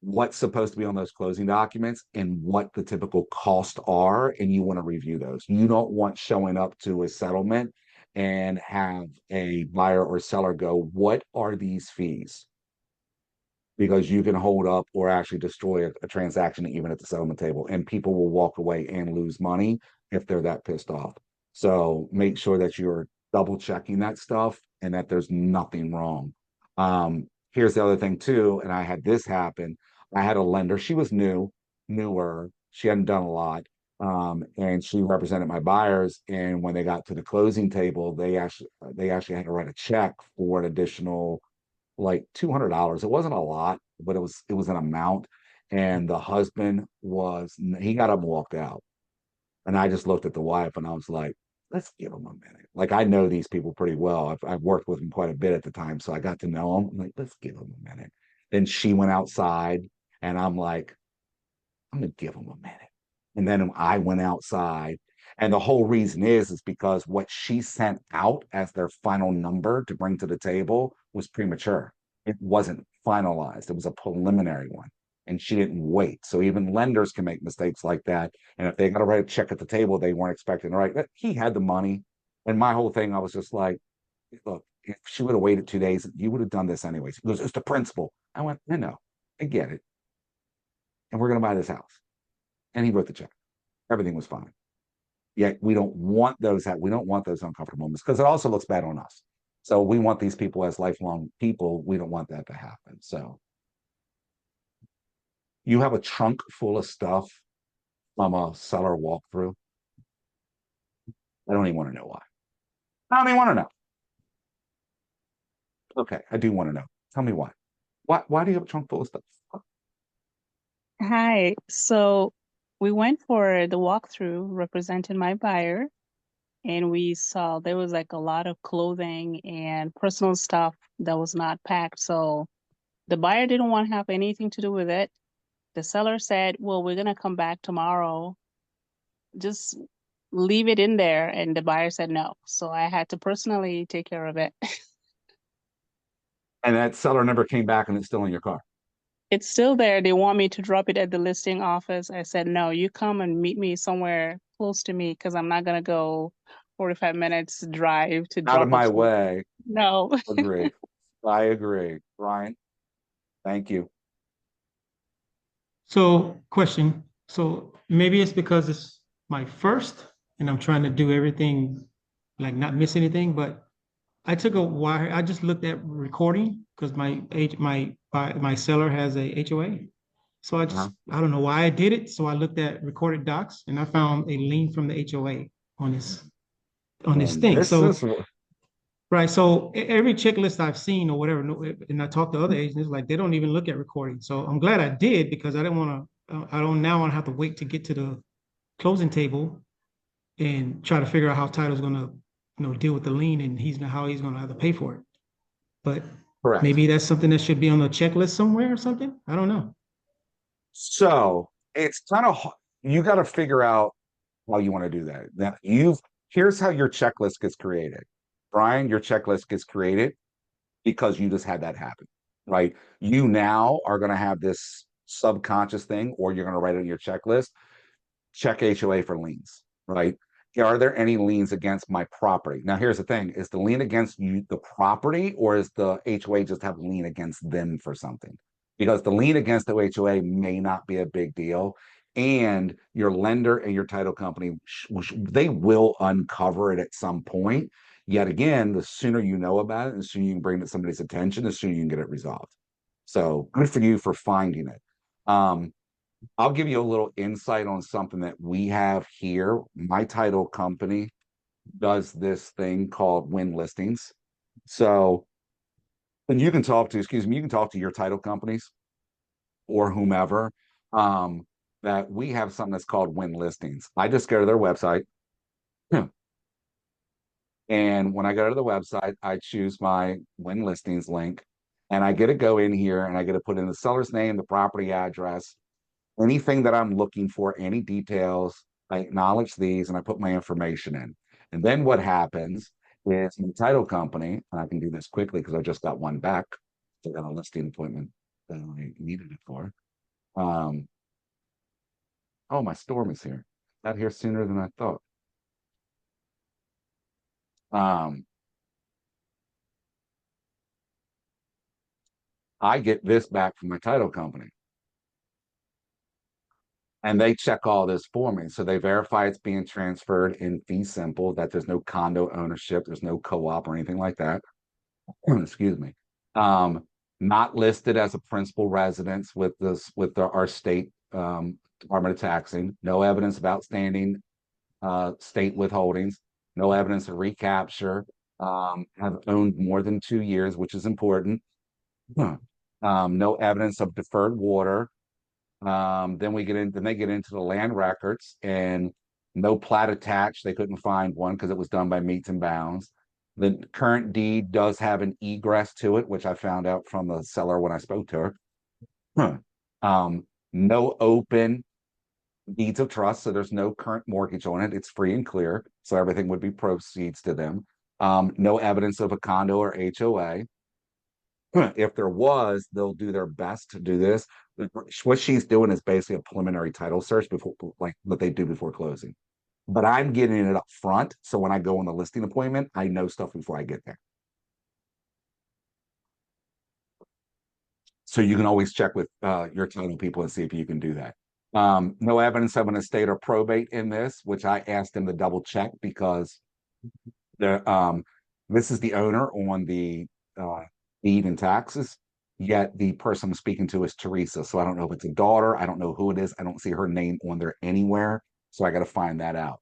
what's supposed to be on those closing documents and what the typical costs are, and you want to review those. You don't want showing up to a settlement and have a buyer or seller go, what are these fees? Because you can hold up or actually destroy a transaction even at the settlement table, and people will walk away and lose money if they're that pissed off. So make sure that you're double checking that stuff and that there's nothing wrong. Here's the other thing too, and I had this happen. I had a lender, she was newer, she hadn't done a lot. And she represented my buyers. And when they got to the closing table, they actually had to write a check for an additional like $200. It wasn't a lot, but it was an amount. And the husband he got up and walked out. And I just looked at the wife and I was like, let's give him a minute. Like I know these people pretty well. I've worked with them quite a bit at the time, so I got to know them. I'm like, let's give him a minute. Then she went outside, and I'm like, I'm gonna give him a minute. And then I went outside. And the whole reason is because what she sent out as their final number to bring to the table was premature. It wasn't finalized. It was a preliminary one. And she didn't wait. So even lenders can make mistakes like that. And if they got to write a check at the table, they weren't expecting to write. He had the money. And my whole thing, I was just like, look, if she would have waited 2 days, you would have done this anyways. He goes, it's the principle. I went, no, I get it. And we're going to buy this house. And he wrote the check. Everything was fine. Yet we don't want those uncomfortable moments because it also looks bad on us. So we want these people as lifelong people. We don't want that to happen. So you have a trunk full of stuff from a seller walkthrough. I don't even want to know why. I don't even want to know. Okay, I do want to know. Tell me why. Why do you have a trunk full of stuff? Hi. So we went for the walkthrough representing my buyer, and we saw there was like a lot of clothing and personal stuff that was not packed. So the buyer didn't want to have anything to do with it. The seller said, well, we're going to come back tomorrow. Just leave it in there. And the buyer said no. So I had to personally take care of it. And that seller never came back and it's still in your car. It's still there. They want me to drop it at the listing office. I said, no, you come and meet me somewhere close to me because I'm not going to go 45 minutes drive to Out drop of my it. way. No. Agree. I agree. Ryan, thank you. So, question. So maybe it's because it's my first and I'm trying to do everything, like not miss anything, but I took a wire, I just looked at recording because my seller has a HOA. So I don't know why I did it. So I looked at recorded docs and I found a lien from the HOA on this thing. Right. So every checklist I've seen or whatever, and I talked to other agents, like they don't even look at recording. So I'm glad I did because I didn't want to, I don't now want to have to wait to get to the closing table and try to figure out how title's going to, deal with the lien and how he's going to have to pay for it. But Correct. Maybe that's something that should be on the checklist somewhere or something. I don't know. So it's kind of, you got to figure out how you want to do that. Here's how your checklist gets created. Brian, your checklist gets created because you just had that happen. right? You now are going to have this subconscious thing, or you're going to write it on your checklist. Check HOA for liens, right? Are there any liens against my property? Now, here's the thing: is the lien against you the property, or is the HOA just have a lien against them for something? Because the lien against the HOA may not be a big deal, and your lender and your title company they will uncover it at some point. Yet again, the sooner you know about it, the sooner you can bring it to somebody's attention, the sooner you can get it resolved. So good for you for finding it. I'll give you a little insight on something that we have here. My title company does this thing called win listings. So, and you can talk to, excuse me, you can talk to your title companies or whomever. That we have something that's called win listings. I just go to their website. And when I go to the website, I choose my win listings link and I get to go in here and I get to put in the seller's name, the property address, anything that I'm looking for, any details. I acknowledge these and I put my information in. And then what happens is my title company, and I can do this quickly because I just got one back. So I got a listing appointment that I needed it for. Oh, my storm is here. Got here sooner than I thought. I get this back from my title company. And they check all this for me. So they verify it's being transferred in fee simple, that there's no condo ownership, there's no co-op or anything like that. Excuse me. Not listed as a principal residence with our state Department of Taxing, no evidence of outstanding state withholdings, no evidence of recapture, have owned more than 2 years, which is important. No evidence of deferred water. Then they get into the land records and no plat attached. They couldn't find one because it was done by meets and bounds. The current deed does have an egress to it, which I found out from the seller when I spoke to her. No open deeds of trust, so there's no current mortgage on it. It's free and clear, so everything would be proceeds to them. No evidence of a condo or HOA. If there was, they'll do their best to do this. What she's doing is basically a preliminary title search before, like what they do before closing. But I'm getting it up front, so when I go on the listing appointment, I know stuff before I get there. So you can always check with your title people and see if you can do that. No evidence of an estate or probate in this, which I asked them to double check because this is the owner on the deed and taxes, yet the person I'm speaking to is Teresa. So I don't know if it's a daughter. I don't know who it is. I don't see her name on there anywhere. So I got to find that out.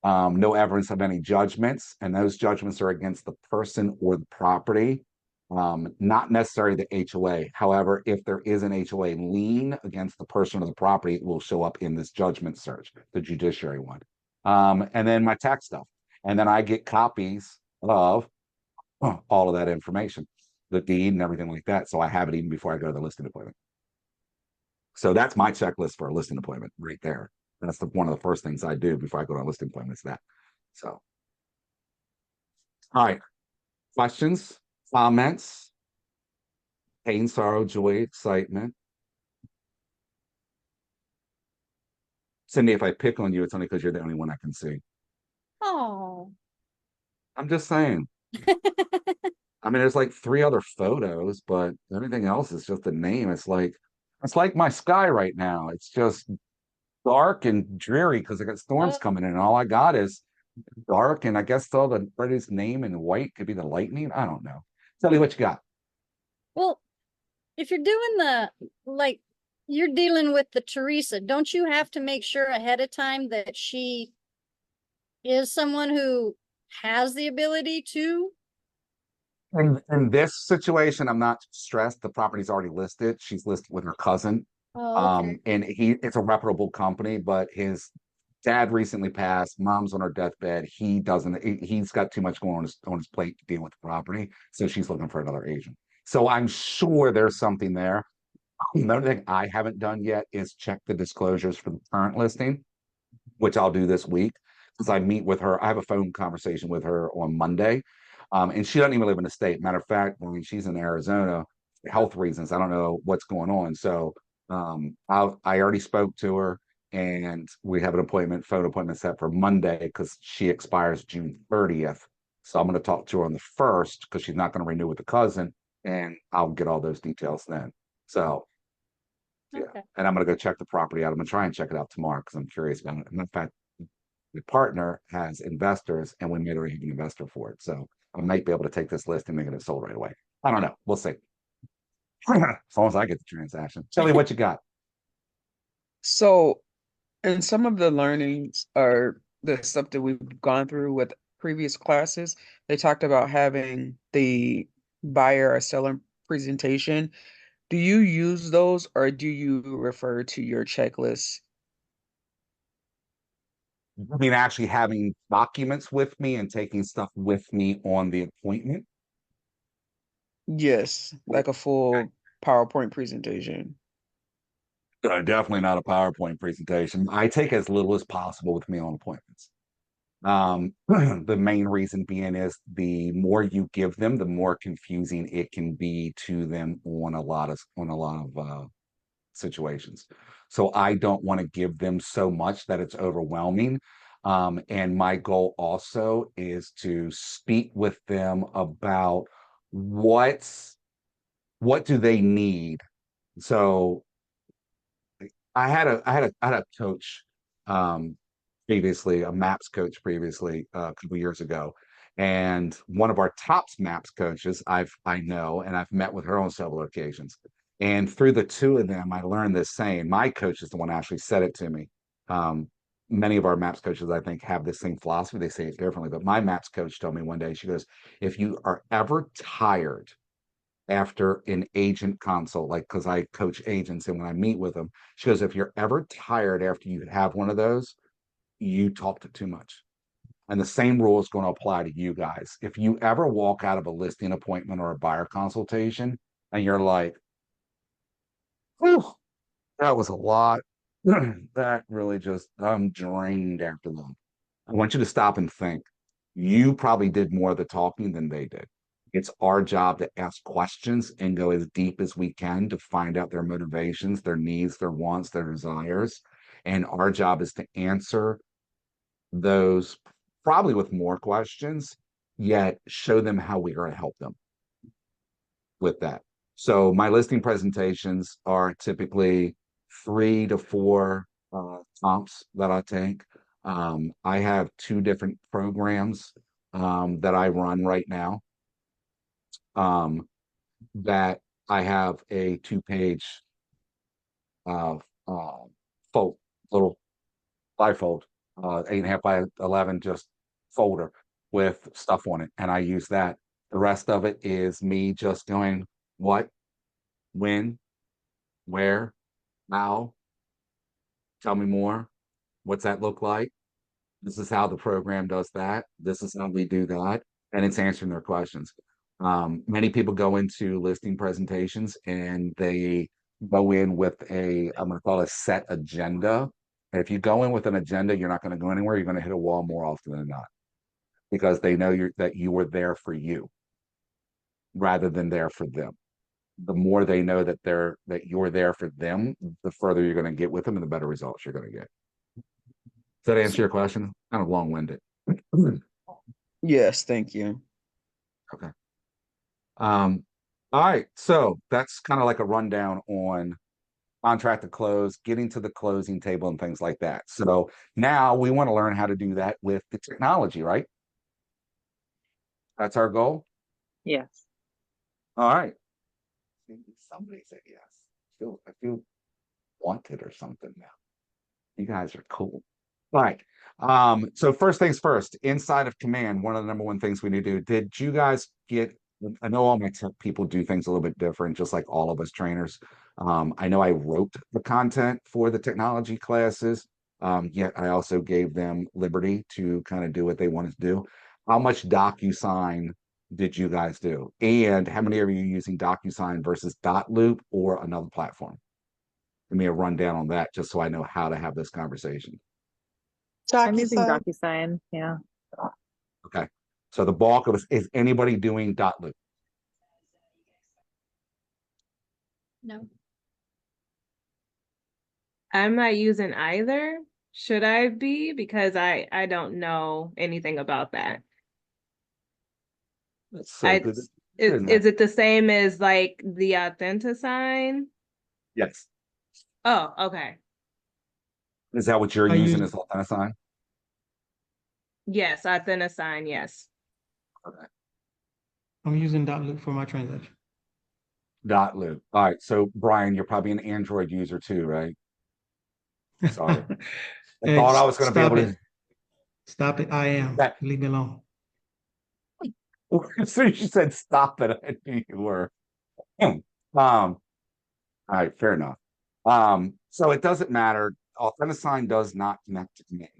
No evidence of any judgments, and those judgments are against the person or the property, not necessarily the HOA. However, if there is an HOA lien against the person or the property, it will show up in this judgment search, the judiciary one. And then my tax stuff. And then I get copies of all of that information, the deed and everything like that. So I have it even before I go to the listing appointment. So that's my checklist for a listing appointment right there. That's one of the first things I do before I go to a listing appointment is that. So, all right. Questions, comments, pain, sorrow, joy, excitement. Cindy, if I pick on you, it's only because you're the only one I can see. Oh. I'm just saying. I mean, there's like 3 other photos, but everything else is just a name. It's like my sky right now. It's just dark and dreary because I got storms coming in, and all I got is dark. And I guess all the Freddy's name in white could be the lightning. I don't know. Tell me what you got. Well, if you're doing you're dealing with the Teresa, don't you have to make sure ahead of time that she is someone who has the ability to? In this situation, I'm not stressed. The property's already listed. She's listed with her cousin. Oh, okay. And it's a reputable company, but his dad recently passed. Mom's on her deathbed. He's got too much going on his plate to deal with the property. So she's looking for another agent. So I'm sure there's something there. Another thing I haven't done yet is check the disclosures for the current listing, which I'll do this week because I meet with her. I have a phone conversation with her on Monday. And she doesn't even live in the state. Matter of fact, I mean, she's in Arizona. health reasons. I don't know what's going on. So I already spoke to her, and we have an phone appointment set for Monday because she expires June 30th. So I'm going to talk to her on the 1st because she's not going to renew with the cousin, and I'll get all those details then. So yeah, Okay. and I'm going to go check the property out. I'm going to try and check it out tomorrow because I'm curious about it. In fact, the partner has investors, and we made her an investor for it. So I might be able to take this list and make it sold right away. I don't know. We'll see. As long as I get the transaction. Tell me what you got. So, and some of the learnings are the stuff that we've gone through with previous classes. They talked about having the buyer or seller presentation. Do you use those, or do you refer to your checklist? I mean, actually having documents with me and taking stuff with me on the appointment. Yes, like a full PowerPoint presentation. Definitely not a PowerPoint presentation. I take as little as possible with me on appointments. The main reason being is the more you give them, the more confusing it can be to them on a lot of situations. So I don't want to give them so much that it's overwhelming. And my goal also is to speak with them about what do they need. So I had a coach previously, a MAPS coach previously a couple years ago. And one of our tops MAPS coaches I know, and I've met with her on several occasions. And through the two of them, I learned this saying. My coach is the one who actually said it to me. Many of our MAPS coaches, I think, have this same philosophy. They say it differently. But my MAPS coach told me one day, she goes, if you are ever tired after an agent consult, like because I coach agents and when I meet with them, she goes, if you're ever tired after you have one of those, you talked too much. And the same rule is going to apply to you guys. If you ever walk out of a listing appointment or a buyer consultation and you're like, whew, that was a lot. That really just, I'm drained after that. I want you to stop and think. You probably did more of the talking than they did. It's our job to ask questions and go as deep as we can to find out their motivations, their needs, their wants, their desires. And our job is to answer those probably with more questions, yet show them how we are going to help them with that. So my listing presentations are typically 3 to 4 comps that I take. I have 2 different programs that I run right now. That I have a 2-page fold, little bifold, 8.5 by 11, just folder with stuff on it, and I use that. The rest of it is me just going, what, when, where, how, tell me more. What's that look like? This is how the program does that. This is how we do that. And it's answering their questions. Many people go into listing presentations and they go in with I'm going to call it a set agenda. And if you go in with an agenda, you're not going to go anywhere. You're going to hit a wall more often than not because they know that you were there for you rather than there for them. The more they know that you're there for them, the further you're going to get with them and the better results you're going to get. Does that answer your question? Kind of long-winded. Yes, thank you. Okay. All right. So that's kind of like a rundown on contract to close, getting to the closing table and things like that. So now we want to learn how to do that with the technology, right? That's our goal. Yes. All right. Somebody said yes. I feel wanted or something now. You guys are cool. All right. So first things first, inside of Command, one of the number one things we need to do, did you guys get, I know all my tech people do things a little bit different, just like all of us trainers. I know I wrote the content for the technology classes, yet I also gave them liberty to kind of do what they wanted to do. How much DocuSign did you guys do? And how many are you using DocuSign versus Dotloop or another platform? Give me a rundown on that, just so I know how to have this conversation. I'm using DocuSign. DocuSign. Yeah. Okay. So the bulk of us, is anybody doing Dotloop? No. I'm not using either. Should I be? Because I don't know anything about that. So I good. is it the same as like the Authentisign? Yes. Oh, okay. Is that what you're I using use- as Authentisign? Yes, Authentisign, yes. I'm using Dotloop for my transaction. Dotloop. All right. So Brian, you're probably an Android user too, right? Sorry. I Hey, thought I was going to be stop able to. it. Stop it. I am. That, Leave me alone. as soon as you said stop it, I knew you were. All right, fair enough. So it doesn't matter. Authentisign does not connect to command.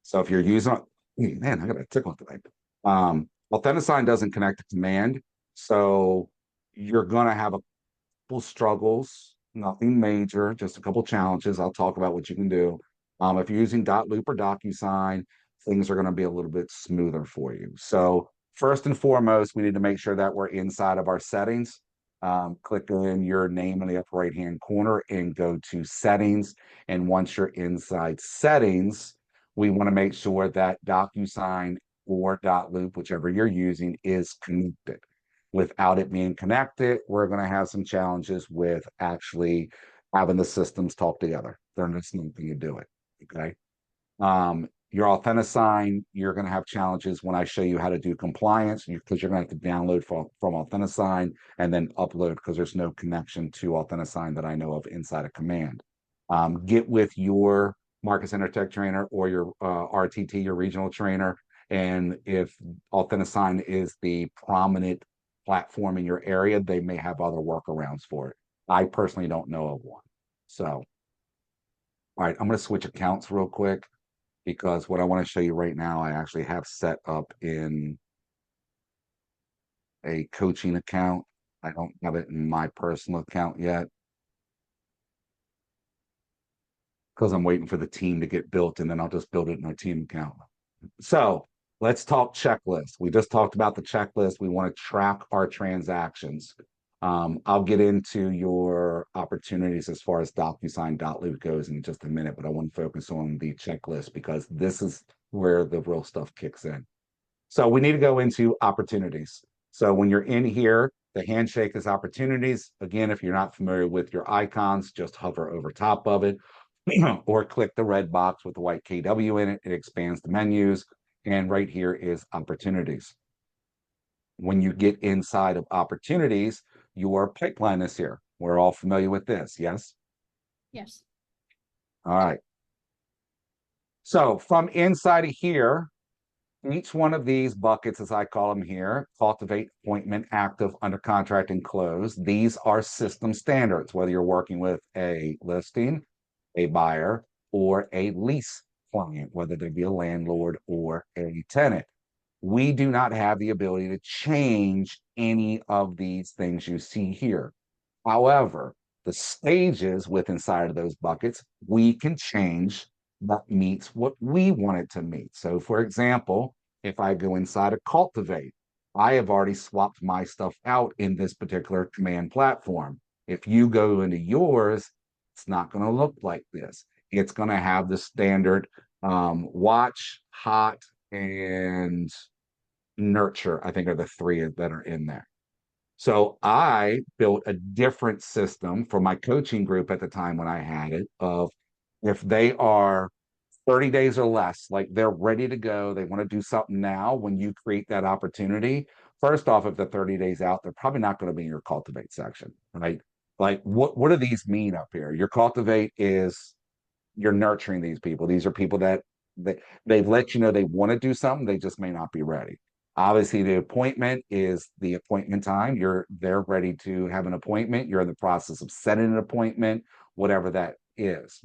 So if you're using, man, I got a tickle today. Authentisign doesn't connect to command, so you're gonna have a couple struggles, nothing major, just a couple challenges. I'll talk about what you can do. If you're using Dotloop or DocuSign, things are going to be a little bit smoother for you. So first and foremost, we need to make sure that we're inside of our settings. Click in your name in the upper right-hand corner and go to settings. And once you're inside settings, we want to make sure that DocuSign or Dotloop, whichever you're using, is connected. Without it being connected, we're going to have some challenges with actually having the systems talk together. There's nothing you do it. Okay. Your Authentisign, you're going to have challenges when I show you how to do compliance because you're going to have to download from Authentisign and then upload because there's no connection to Authentisign that I know of inside a command. Get with your Marcus Intertech trainer or your RTT, your regional trainer. And if Authentisign is the prominent platform in your area, they may have other workarounds for it. I personally don't know of one. So, all right, I'm going to switch accounts real quick because what I want to show you right now, I actually have set up in a coaching account. I don't have it in my personal account yet because I'm waiting for the team to get built and then I'll just build it in our team account. So let's talk checklist. We just talked about the checklist. We want to track our transactions. I'll get into your opportunities as far as DocuSign Dotloop goes in just a minute, but I want to focus on the checklist because this is where the real stuff kicks in. So we need to go into opportunities. So when you're in here, the handshake is opportunities. Again, if you're not familiar with your icons, just hover over top of it or click the red box with the white KW in it. It expands the menus. And right here is opportunities. When you get inside of opportunities, your pipeline is here. We're all familiar with this, yes? Yes. All right. So from inside of here, each one of these buckets, as I call them here, cultivate, appointment, active, under contract, and close. These are system standards, whether you're working with a listing, a buyer, or a lease client, whether they be a landlord or a tenant. We do not have the ability to change any of these things you see here. However, the stages with inside of those buckets, we can change that meets what we want it to meet. So for example, if I go inside of Cultivate, I have already swapped my stuff out in this particular command platform. If you go into yours, it's not going to look like this. It's going to have the standard watch, hot, and nurture, I think are the three that are in there. So I built a different system for my coaching group at the time when I had it of if they are 30 days or less, like they're ready to go, they want to do something now, when you create that opportunity, first off, if the 30 days out, they're probably not going to be in your cultivate section, right? Like what do these mean up here? Your cultivate is you're nurturing these people. These are people that they've let you know they want to do something, they just may not be ready. Obviously, the appointment is the appointment time. They're ready to have an appointment. You're in the process of setting an appointment, whatever that is.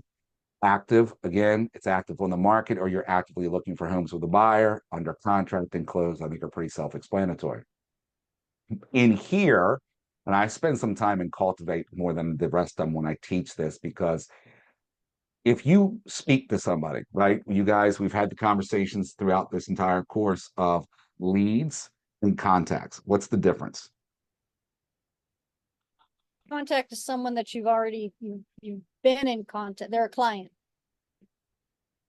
Active, again, it's active on the market, or you're actively looking for homes with a buyer, under contract and closed, I think are pretty self-explanatory. In here, and I spend some time in Cultivate more than the rest of them when I teach this, because if you speak to somebody, right? You guys, we've had the conversations throughout this entire course of leads and contacts. What's the difference? contact is someone that you've been in contact, they're a client.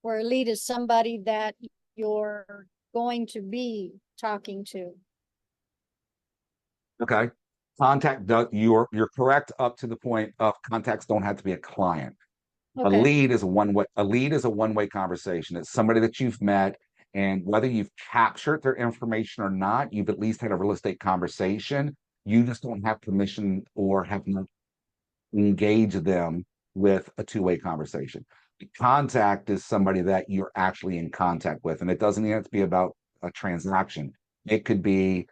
Where a lead is somebody that you're going to be talking to. Okay. You're correct up to the point of contacts don't have to be a client. A Okay, lead is a one-way conversation. It's somebody that you've met, and whether you've captured their information or not, you've at least had a real estate conversation. You just don't have permission or have not engaged them with a two-way conversation. The contact is somebody that you're actually in contact with, and it doesn't even have to be about a transaction. It could be,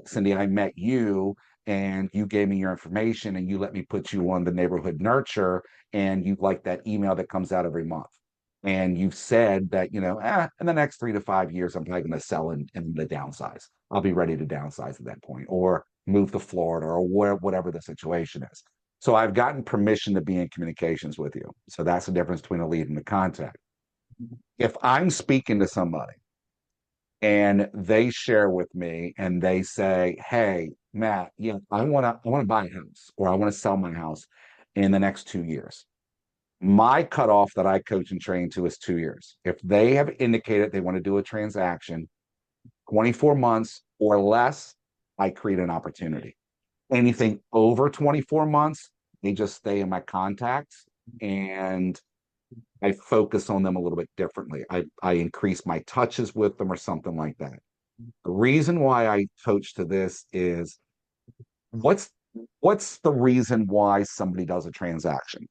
Cindy, I met you and you gave me your information and you let me put you on the neighborhood nurture, and you like that email that comes out every month. And you've said that, in the next 3 to 5 years, I'm probably going to sell and the downsize. I'll be ready to downsize at that point, or move to Florida, or whatever the situation is. So I've gotten permission to be in communications with you. So that's the difference between a lead and a contact. If I'm speaking to somebody and they share with me and they say, hey, Matt, I want to buy a house, or I want to sell my house in the next 2 years. My cutoff that I coach and train to is 2 years. If they have indicated they want to do a transaction 24 months or less, I create an opportunity. Anything over 24 months, they just stay in my contacts, and I focus on them a little bit differently. I increase my touches with them or something like that. The reason why I coach to this is what's the reason why somebody does a transaction?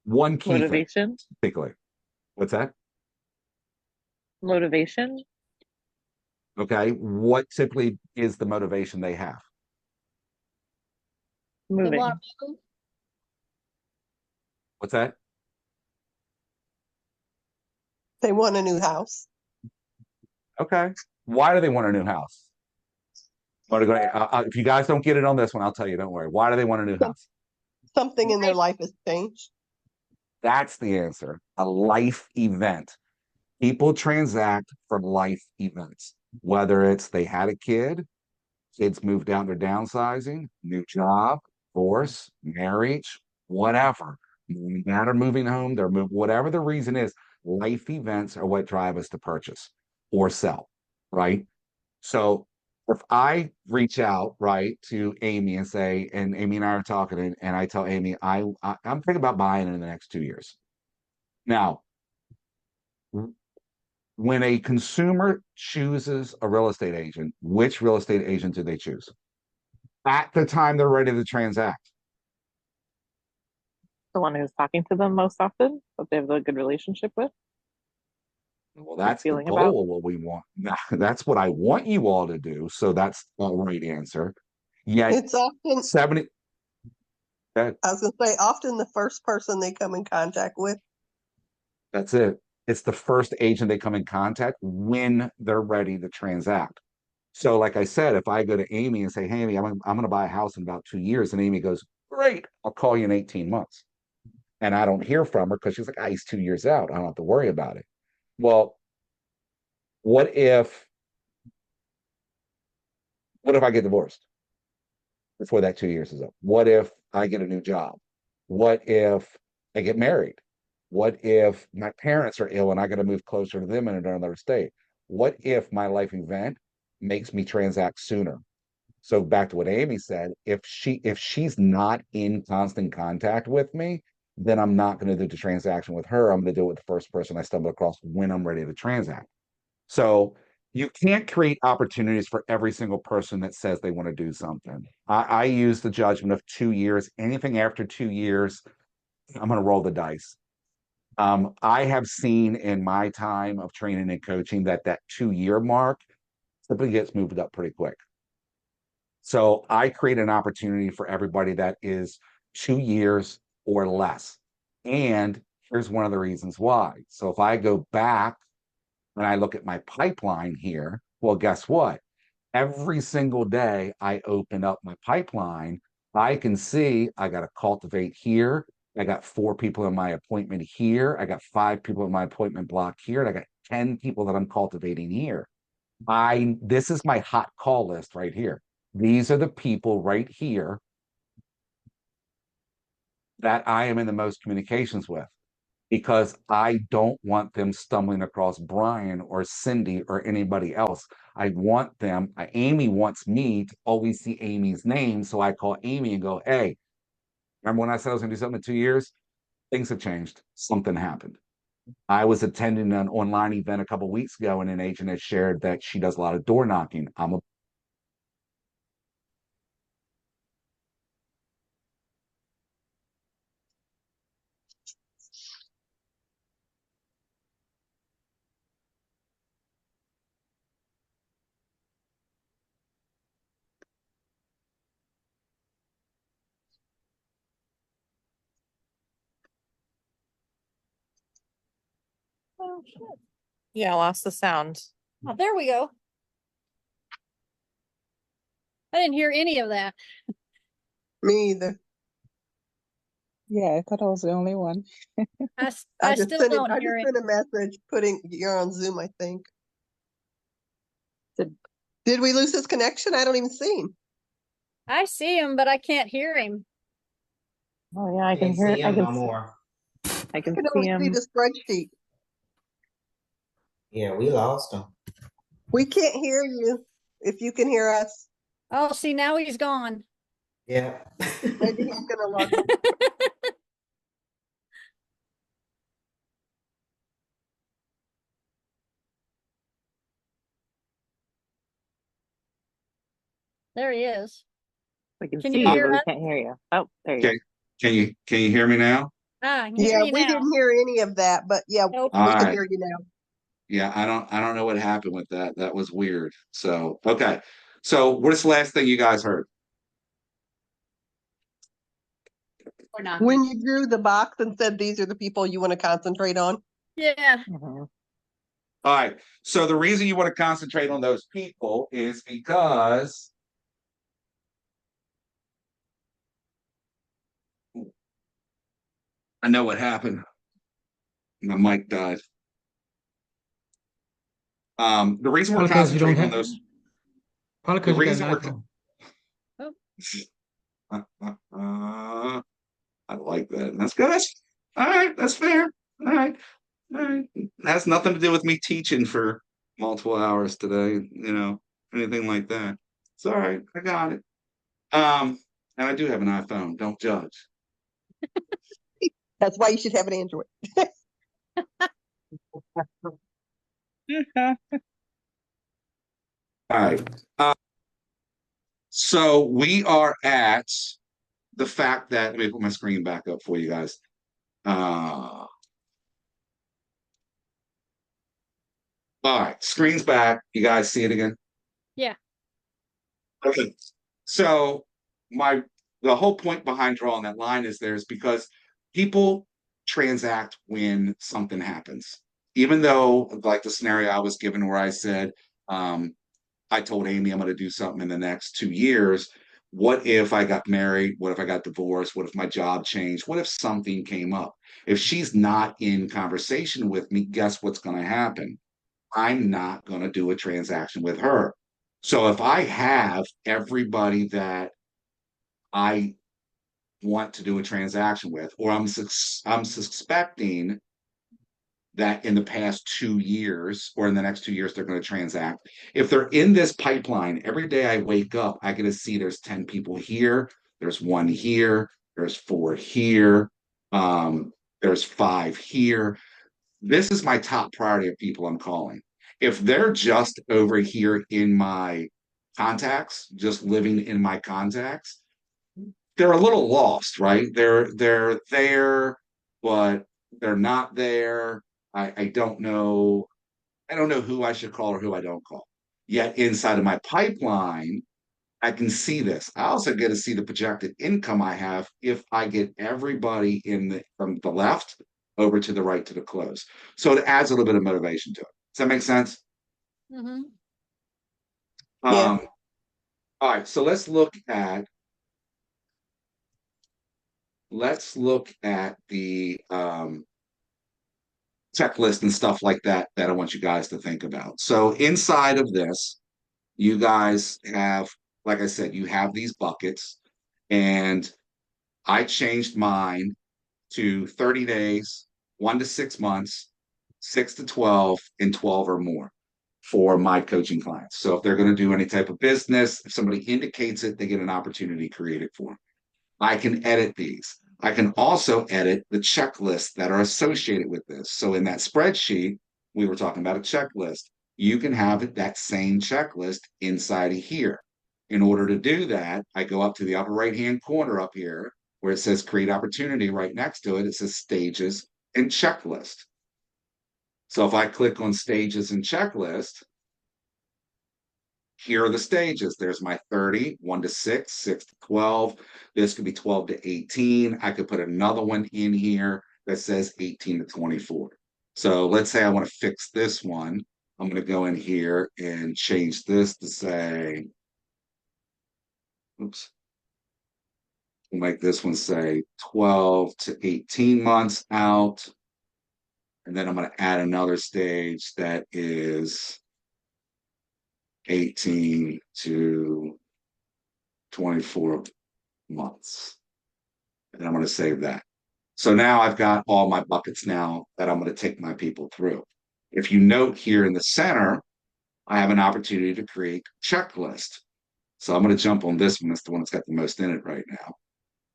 One key thing, Motivation. particularly. What's that? Motivation. Okay. What typically is the motivation they have? they Moving. want to move. What's that? They want a new house. Okay. Why do they want a new house? If you guys don't get it on this one, I'll tell you, don't worry. Why do they want a new house? Something in their life has changed. That's the answer. A life event. People transact for life events, whether it's they had a kid, kids moved out, they're downsizing, new job, divorce, marriage, whatever. Mom and dad are moving home, whatever the reason is, life events are what drive us to purchase or sell, right? So if I reach out, right, to Amy and say, and Amy and I are talking, and I tell Amy, I'm thinking about buying in the next 2 years. Now, when a consumer chooses a real estate agent, which real estate agent do they choose? At the time they're ready to transact. The one who's talking to them most often, that they have a good relationship with. Well, that's the feeling about? goal of what we want. That's what I want you all to do. So that's the right answer. Yet It's often, 70. I was gonna say, often the first person they come in contact with. That's it. It's the first agent they come in contact when they're ready to transact. So, like I said, if I go to Amy and say, hey, Amy, I'm going to buy a house in about 2 years, and Amy goes, great, I'll call you in 18 months. And I don't hear from her because she's like, he's 2 years out. I don't have to worry about it. Well, what if I get divorced before that 2 years is up? What if I get a new job? What if I get married? What if my parents are ill and I got to move closer to them in another state? What if my life event makes me transact sooner? So back to what Amy said, if she's not in constant contact with me, then I'm not going to do the transaction with her. I'm going to do it with the first person I stumble across when I'm ready to transact. So you can't create opportunities for every single person that says they want to do something. I use the judgment of 2 years. Anything after 2 years, I'm going to roll the dice. I have seen in my time of training and coaching that 2-year mark simply gets moved up pretty quick. So I create an opportunity for everybody that is 2 years or less. And here's one of the reasons why. So if I go back and I look at my pipeline here, well, guess what? Every single day I open up my pipeline, I can see I got to cultivate here. I got 4 people in my appointment here. I got 5 people in my appointment block here. And I got 10 people that I'm cultivating here. This is my hot call list right here. These are the people right here that I am in the most communications with, because I don't want them stumbling across Brian or Cindy or anybody else. I want them, Amy wants me to always see Amy's name. So I call Amy and go, hey, remember when I said I was going to do something in 2 years? Things have changed. Something happened. I was attending an online event a couple of weeks ago, and an agent had shared that she does a lot of door knocking. I'm a Oh, shit. Yeah, I lost the sound. Oh, there we go. I didn't hear any of that. Me either. Yeah, I thought I was the only one. I still don't I hear just it. sent a message putting you're on Zoom, I think. Did- Did we lose his connection? I don't even see him. I see him, but I can't hear him. Oh yeah, I can Can't hear. see I him can. no more. I I can can see only see him. the spreadsheet. Yeah, we lost him. We can't hear you if you can hear us. Oh, see, now he's gone. Yeah. Maybe he's gonna log. There he is. We can Can see you you, hear but we us? can't hear you. Oh, there you Okay. Can you hear me now? Ah, I can hear Yeah, you we now. didn't hear any of that, but yeah, Nope. we All can right. hear you now. Yeah, I don't know what happened with that. That was weird. So, okay. So, what is the last thing you guys heard? When you drew the box and said these are the people you want to concentrate on. Yeah. go. Mhm. All right. So the reason you want to concentrate on those people is because I know what happened. My mic died. The reason we're Probably because you don't concentrating on have, those, probably the because you got reason an we're iPhone. I like that. That's good. All right. That's fair. All right. All right. That has nothing to do with me teaching for multiple hours today, anything like that. It's all right. I got it. And I do have an iPhone. Don't judge. That's why you should have an Android. All right. So we are at the fact that, let me put my screen back up for you guys. All right, screen's back. You guys see it again? Yeah. Okay. So the whole point behind drawing that line is because people transact when something happens. Even though, like the scenario I was given where I said, I told Amy I'm going to do something in the next 2 years. What if I got married? What if I got divorced? What if my job changed? What if something came up? If she's not in conversation with me, guess what's going to happen? I'm not going to do a transaction with her. So if I have everybody that I want to do a transaction with, or I'm suspecting that in the past 2 years or in the next 2 years they're going to transact. If they're in this pipeline, every day I wake up, I get to see there's 10 people here, there's 1 here, there's 4 here, there's 5 here. This is my top priority of people I'm calling. If they're just over here in my contacts, just living in my contacts, they're a little lost, right? They're there, but they're not there. I don't know. I don't know who I should call or who I don't call. Yet inside of my pipeline, I can see this. I also get to see the projected income I have if I get everybody from the left over to the right to the close. So it adds a little bit of motivation to it. Does that make sense? Mm-hmm. Yeah. All right. So let's look at the checklist and stuff like that I want you guys to think about. So inside of this, you guys have like I said, you have these buckets, and I changed mine to 30 days, 1 to 6 months, 6 to 12, and 12 or more for my coaching clients. So if they're going to do any type of business, if somebody indicates it, they get an opportunity to create it for them. I can edit these. I can also edit the checklists that are associated with this. So in that spreadsheet, we were talking about a checklist. You can have that same checklist inside of here. In order to do that, I go up to the upper right-hand corner up here where it says create opportunity. Right next to it, it says stages and checklist. So if I click on stages and checklist, here are the stages. There's my 30, 1 to 6, 6 to 12. This could be 12 to 18. I could put another one in here that says 18 to 24. So let's say I want to fix this one. I'm going to go in here and change this to say, oops. We'll make this one say 12 to 18 months out. And then I'm going to add another stage that is 18 to 24 months. And I'm going to save that. So now I've got all my buckets now that I'm going to take my people through. If you note here in the center, I have an opportunity to create checklist. So I'm going to jump on this one. That's the one that's got the most in it right now.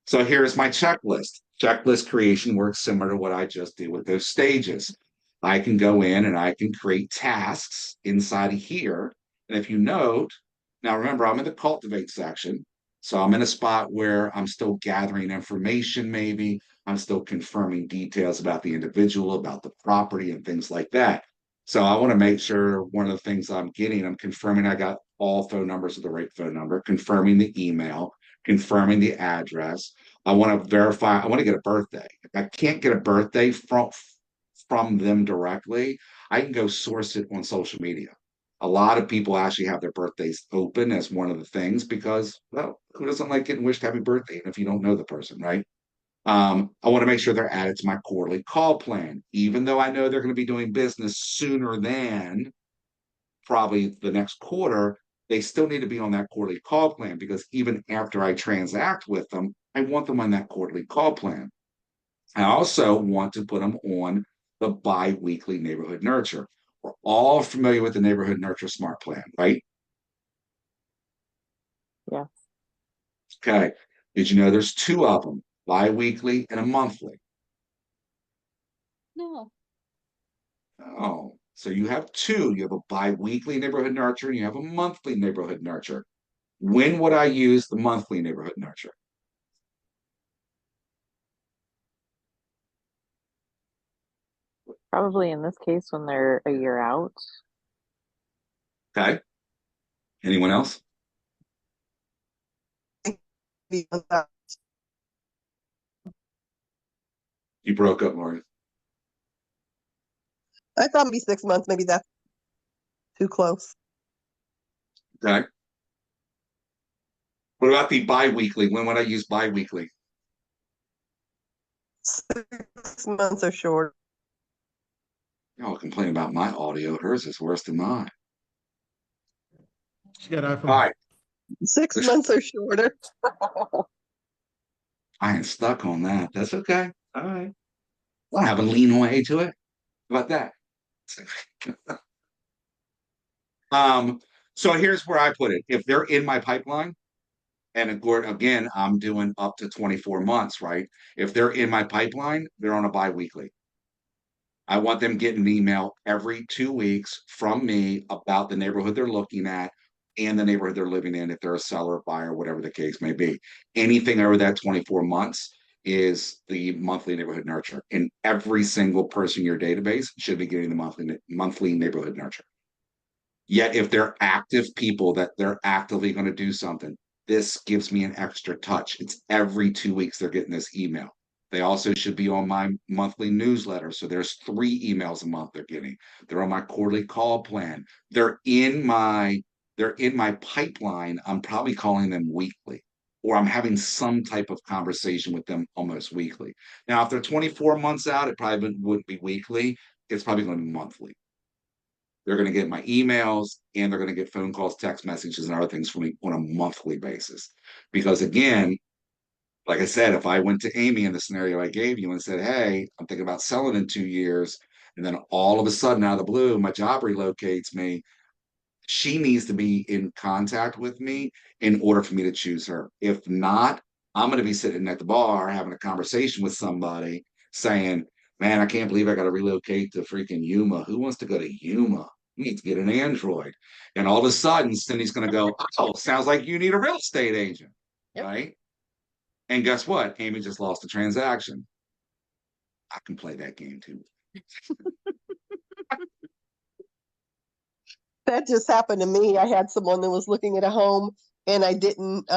So here's my checklist. Checklist creation works similar to what I just did with those stages. I can go in and I can create tasks inside of here. And if you note, now remember, I'm in the cultivate section. So I'm in a spot where I'm still gathering information, maybe. I'm still confirming details about the individual, about the property, and things like that. So I want to make sure one of the things I'm getting, I'm confirming I got all phone numbers with the right phone number, confirming the email, confirming the address. I want to verify, I want to get a birthday. If I can't get a birthday from them directly, I can go source it on social media. A lot of people actually have their birthdays open as one of the things because, well, who doesn't like getting wished happy birthday if you don't know the person, right? I want to make sure they're added to my quarterly call plan, even though I know they're going to be doing business sooner than probably the next quarter. They still need to be on that quarterly call plan because even after I transact with them, I want them on that quarterly call plan. I also want to put them on the bi-weekly neighborhood nurture. We're all familiar with the neighborhood nurture smart plan, right? Yeah. Okay. Did you know there's 2 of them, bi-weekly and a monthly? No. Oh, so you have 2. You have a bi-weekly neighborhood nurture and you have a monthly neighborhood nurture. When would I use the monthly neighborhood nurture? Probably in this case when they're a year out. Okay. Anyone else? You broke up, Lauren. I thought it'd be 6 months. Maybe that's too close. Okay. What about the bi-weekly? When would I use bi-weekly? 6 months or short. Y'all complain about my audio. Hers is worse than mine. She got iPhone. All right. 6 months or shorter. I ain't stuck on that. That's okay. All right. I'll have a lean way to it. How about that? So here's where I put it. If they're in my pipeline, and again, I'm doing up to 24 months, right? If they're in my pipeline, they're on a bi-weekly. I want them getting an email every 2 weeks from me about the neighborhood they're looking at and the neighborhood they're living in, if they're a seller, buyer, whatever the case may be. Anything over that 24 months is the monthly neighborhood nurture. And every single person in your database should be getting the monthly neighborhood nurture. Yet if they're active people that they're actively going to do something, this gives me an extra touch. It's every 2 weeks they're getting this email. They also should be on my monthly newsletter. So there's 3 emails a month they're getting. They're on my quarterly call plan. They're in my pipeline. I'm probably calling them weekly, or I'm having some type of conversation with them almost weekly. Now, if they're 24 months out, it probably wouldn't be weekly. It's probably going to be monthly. They're going to get my emails and they're going to get phone calls, text messages, and other things from me on a monthly basis. Because again, like I said, if I went to Amy in the scenario I gave you and said, hey, I'm thinking about selling in 2 years, and then all of a sudden out of the blue, my job relocates me, she needs to be in contact with me in order for me to choose her. If not, I'm going to be sitting at the bar having a conversation with somebody saying, man, I can't believe I got to relocate to freaking Yuma. Who wants to go to Yuma? You need to get an Android. And all of a sudden, Cindy's going to go, oh, sounds like you need a real estate agent. Yep. Right. And guess what? Amy just lost a transaction. I can play that game too. That just happened to me. I had someone that was looking at a home and I didn't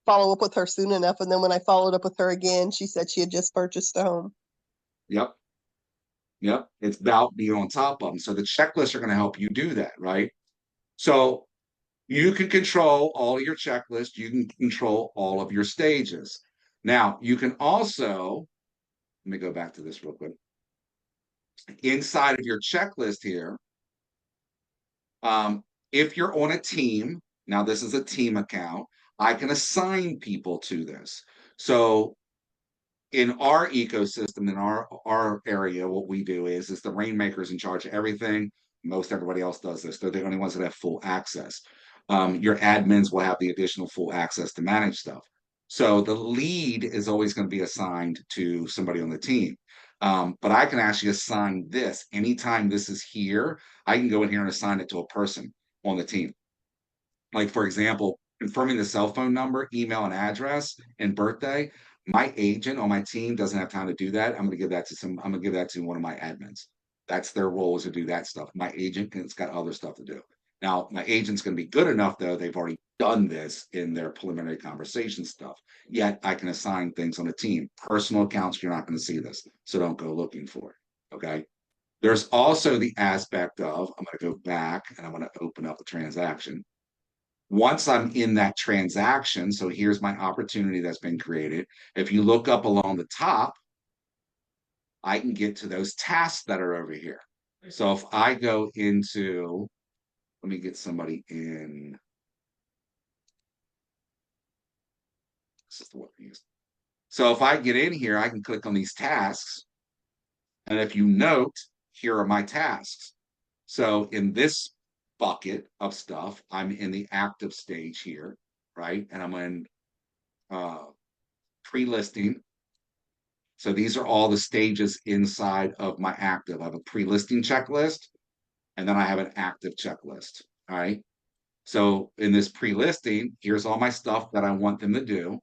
follow up with her soon enough. And then when I followed up with her again, she said she had just purchased a home. Yep. Yep. It's about being on top of them. So the checklists are going to help you do that, right? So you can control all of your checklists. You can control all of your stages. Now, you can also, let me go back to this real quick. Inside of your checklist here, if you're on a team, now this is a team account, I can assign people to this. So in our ecosystem, in our area, what we do is the Rainmaker's in charge of everything. Most everybody else does this. They're the only ones that have full access. Your admins will have the additional full access to manage stuff. So the lead is always going to be assigned to somebody on the team. But I can actually assign this anytime this is here. I can go in here and assign it to a person on the team. Like, for example, confirming the cell phone number, email, and address and birthday. My agent on my team doesn't have time to do that. I'm going to give that to one of my admins. That's their role, is to do that stuff. My agent has got other stuff to do. Now, my agent's going to be good enough, though. They've already done this in their preliminary conversation stuff. Yet I can assign things on a team. Personal accounts, you're not going to see this. So don't go looking for it. Okay. There's also the aspect of, I'm going to go back and I'm going to open up a transaction. Once I'm in that transaction, so here's my opportunity that's been created. If you look up along the top, I can get to those tasks that are over here. So if I go into, let me get somebody in. This is the one we use. So if I get in here, I can click on these tasks. And if you note, here are my tasks. So in this bucket of stuff, I'm in the active stage here, right? And I'm in pre-listing. So these are all the stages inside of my active. I have a pre-listing checklist, and then I have an active checklist. All right. So in this pre-listing, here's all my stuff that I want them to do.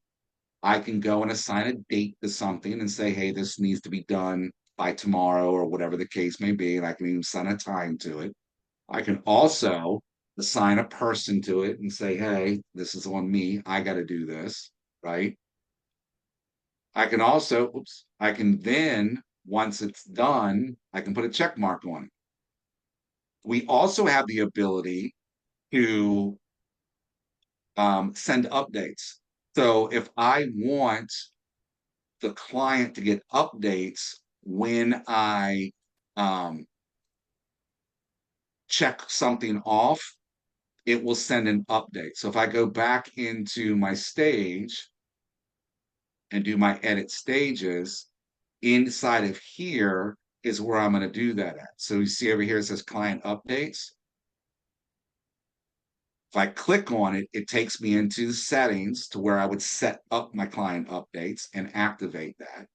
I can go and assign a date to something and say, hey, this needs to be done by tomorrow or whatever the case may be. And I can even assign a time to it. I can also assign a person to it and say, hey, this is on me. I got to do this, right? I can also, I can then, once it's done, I can put a check mark on it. We also have the ability to send updates. So if I want the client to get updates when I check something off, it will send an update. So if I go back into my stage and do my edit stages, inside of here is where I'm going to do that at. So you see over here, it says client updates. If I click on it, it takes me into the settings to where I would set up my client updates and activate that.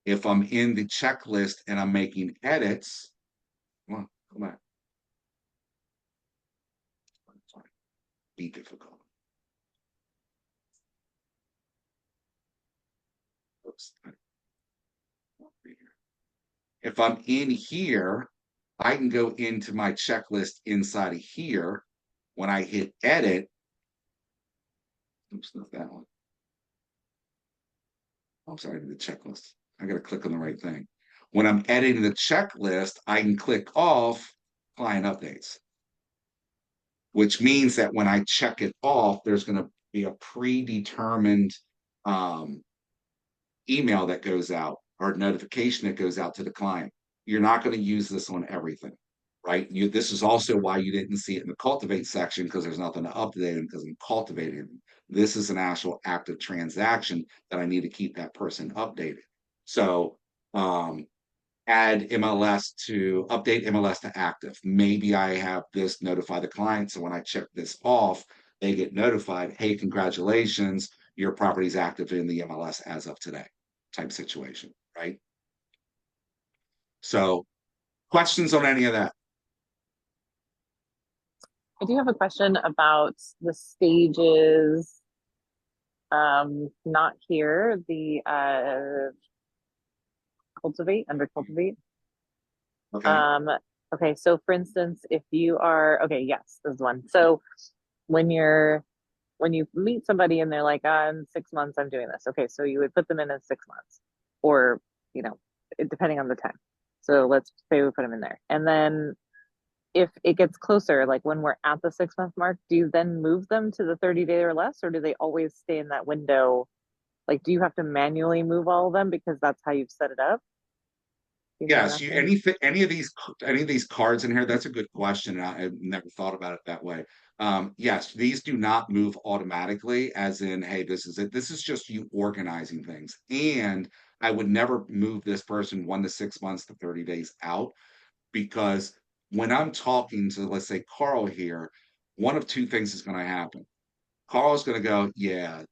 If I'm in the checklist and I'm making edits, come on. Be difficult. Oops. If I'm in here, I can go into my checklist inside of here. When I hit edit, oops, not that one. I'm sorry, the checklist. I got to click on the right thing. When I'm editing the checklist, I can click off client updates, which means that when I check it off, there's going to be a predetermined email that goes out or notification that goes out to the client. You're not going to use this on everything, right? This is also why you didn't see it in the cultivate section, because there's nothing to update them, because I'm cultivating them. This is an actual active transaction that I need to keep that person updated. So add MLS to update MLS to active. Maybe I have this notify the client. So when I check this off, they get notified, hey, congratulations, your property's active in the MLS as of today, type situation, right? So questions on any of that? I do have a question about the stages. Not here, the cultivate, under cultivate. Okay. Okay, so for instance, if you are, okay, yes, this is one. So when you meet somebody and they're like, in 6 months I'm doing this. Okay, so you would put them in 6 months, or depending on the time. So let's say we put them in there, and then if it gets closer, like when we're at the 6 month mark, do you then move them to the 30-day or less, or do they always stay in that window? Like, do you have to manually move all of them because that's how you've set it up? You know what I'm Yes, asking? any of these cards in here, that's a good question. I've never thought about it that way. Yes, these do not move automatically, as in, hey, this is it. This is just you organizing things. And I would never move this person 1 to 6 months to 30 days out, because when I'm talking to, let's say, Carl here, one of two things is going to happen. Carl's going to go, yeah,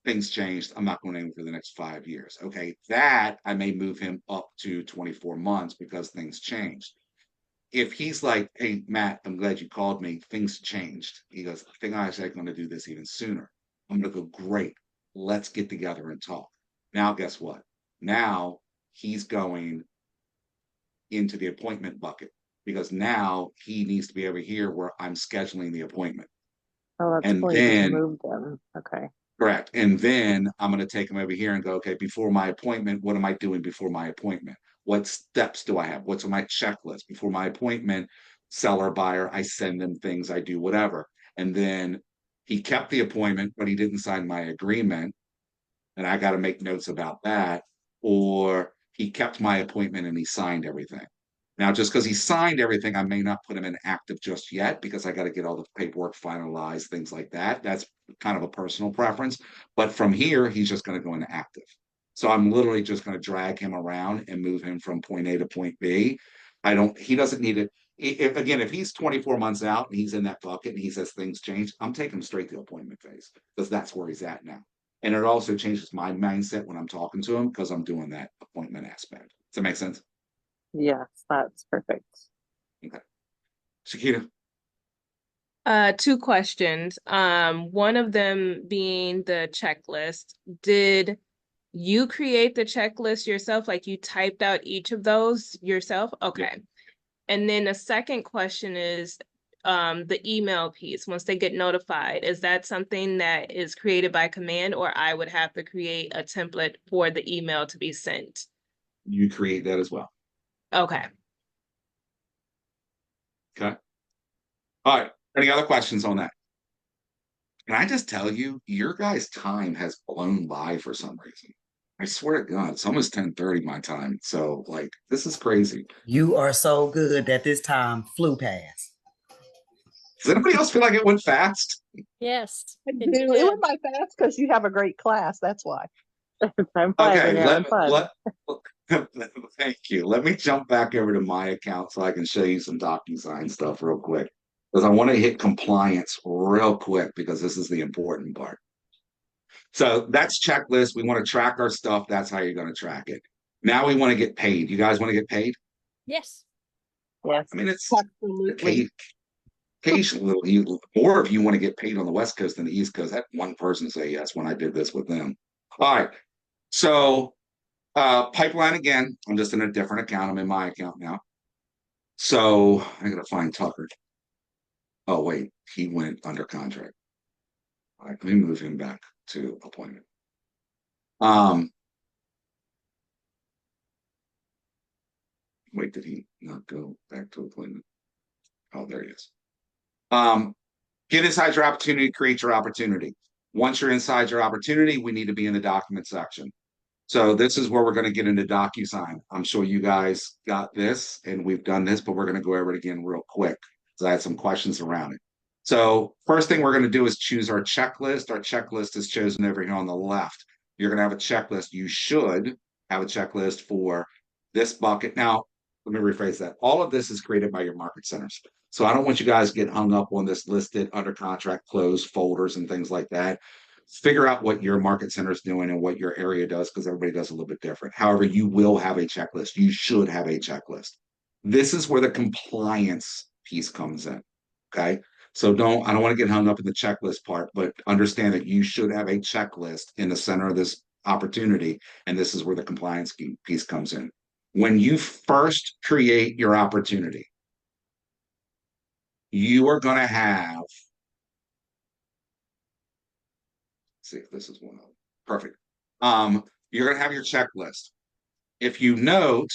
things changed. I'm not going anywhere for the next 5 years. Okay, that I may move him up to 24 months because things changed. If he's like, hey, Matt, I'm glad you called me. Things changed. He goes, I think I'm actually going to do this even sooner. I'm going to go, great. Let's get together and talk. Now, guess what? Now he's going into the appointment bucket, because now he needs to be over here where I'm scheduling the appointment. Oh, that's And cool. You just then moved them. Okay. correct. And then I'm going to take them over here and go, okay, before my appointment, what am I doing before my appointment? What steps do I have? What's on my checklist before my appointment? Seller, buyer, I send them things, I do whatever. And then he kept the appointment, but he didn't sign my agreement. And I got to make notes about that. Or he kept my appointment and he signed everything. Now, just because he signed everything, I may not put him in active just yet, because I got to get all the paperwork finalized, things like that. That's kind of a personal preference. But from here, he's just going to go into active. So I'm literally just going to drag him around and move him from point A to point B. He doesn't need it. If he's 24 months out and he's in that bucket and he says things change, I'm taking him straight to appointment phase, because that's where he's at now. And it also changes my mindset when I'm talking to him, because I'm doing that appointment aspect. Does that make sense? Yes, that's perfect. Okay. Shakita. 2 questions. One of them being the checklist. Did you create the checklist yourself? Like, you typed out each of those yourself? Okay. Yeah. And then the second question is the email piece. Once they get notified, is that something that is created by command, or I would have to create a template for the email to be sent? You create that as well. Okay. Okay. All right. Any other questions on that? Can I just tell you, your guys' time has blown by for some reason. I swear to God, it's almost 10:30 my time. So, like, this is crazy. You are so good that this time flew past. Does anybody else feel like it went fast? Yes. I it do. It did. went by fast because you have a great class. That's why. Time flies Okay, when you're having fun. thank you. Let me jump back over to my account so I can show you some DocuSign stuff real quick, because I want to hit compliance real quick, because this is the important part. So that's checklist. We want to track our stuff. That's how you're going to track it. Now we want to get paid. You guys want to get paid? Yes. Yes. I mean, it's Absolutely. occasionally more if you want to get paid on the West Coast than the East Coast. I had one person say yes when I did this with them. All right. So pipeline again. I'm just in a different account. I'm in my account now. So I gotta find Tucker. Oh wait, he went under contract. All right, let me move him back to appointment. Wait, did he not go back to appointment? Oh, there he is. Get inside your opportunity, create your opportunity. Once you're inside your opportunity, we need to be in the document section. So this is where we're going to get into DocuSign. I'm sure you guys got this and we've done this, but we're going to go over it again real quick because I had some questions around it. So first thing we're going to do is choose our checklist. Our checklist is chosen over here on the left. You're going to have a checklist. You should have a checklist for this bucket. Now, let me rephrase that. All of this is created by your market centers. So I don't want you guys to get hung up on this listed, under contract, closed folders and things like that. Figure out what your market center is doing and what your area does, because everybody does a little bit different. However, you will have a checklist. You should have a checklist. This is where the compliance piece comes in. Okay. So I don't want to get hung up in the checklist part, but understand that you should have a checklist in the center of this opportunity. And this is where the compliance piece comes in. When you first create your opportunity, you are going to have, see if this is one of them. Perfect. You're going to have your checklist. If you note,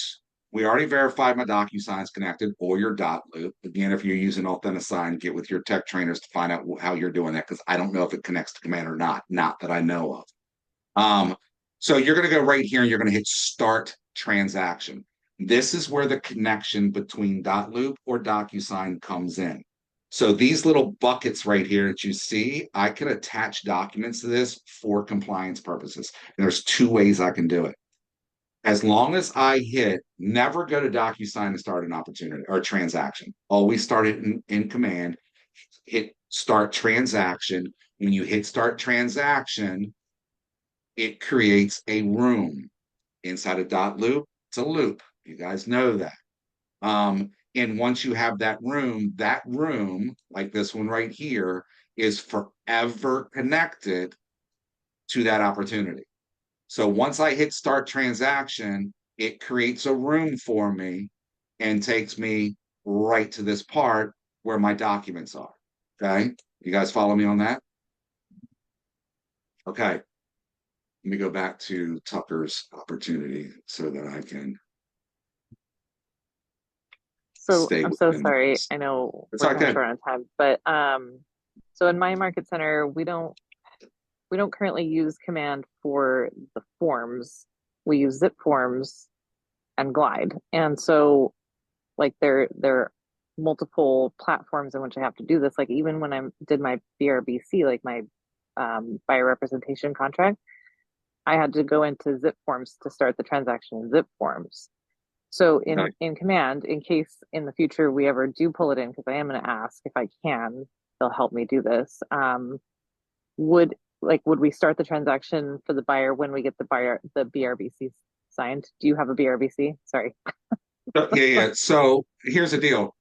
we already verified my DocuSign's connected or your dot loop. Again, if you're using Authentisign, get with your tech trainers to find out how you're doing that, because I don't know if it connects to Command or not that I know of. So you're going to go right here and you're going to hit Start Transaction. This is where the connection between dot loop or DocuSign comes in. So these little buckets right here that you see, I can attach documents to this for compliance purposes. And there's two ways I can do it. As long as I hit, never go to DocuSign and start an opportunity or transaction. Always start it in Command, hit Start Transaction. When you hit Start Transaction, it creates a room. Inside a dot loop, it's a loop. You guys know that. And once you have that room, like this one right here, is forever connected to that opportunity. So once I hit Start Transaction, it creates a room for me and takes me right to this part where my documents are. Okay. You guys follow me on that? Okay. Let me go back to Tucker's opportunity so that I can. So I'm so sorry. I know It's we're okay. short on time, but so in my market center, we don't currently use Command for the forms. We use Zip Forms and Glide, and so like there are multiple platforms in which I have to do this. Like even when I did my BRBC, like my buyer representation contract, I had to go into Zip Forms to start the transaction in Zip Forms. So in Command, in case in the future we ever do pull it in, because I am going to ask if I can, they'll help me do this. Would we start the transaction for the buyer when we get the BRBC signed? Do you have a BRBC? Sorry. Yeah. So here's the deal.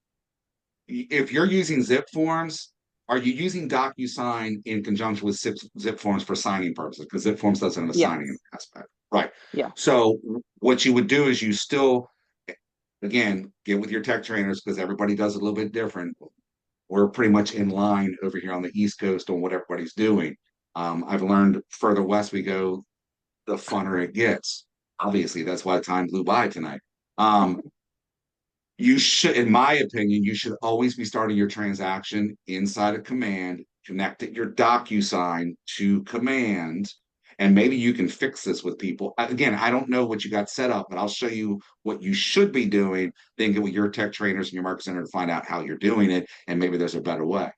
If you're using Zip Forms, are you using DocuSign in conjunction with Zip Forms for signing purposes? Because Zip Forms doesn't have a signing aspect. Right. Yeah. So what you would do is you still, again, get with your tech trainers because everybody does it a little bit different. We're pretty much in line over here on the East Coast on what everybody's doing. I've learned further west we go, the funner it gets. Obviously, that's why time flew by tonight. You should, in my opinion, you should always be starting your transaction inside of Command, connect it your DocuSign to Command, and maybe you can fix this with people. Again, I don't know what you got set up, but I'll show you what you should be doing, then get with your tech trainers and your market center to find out how you're doing it, and maybe there's a better way.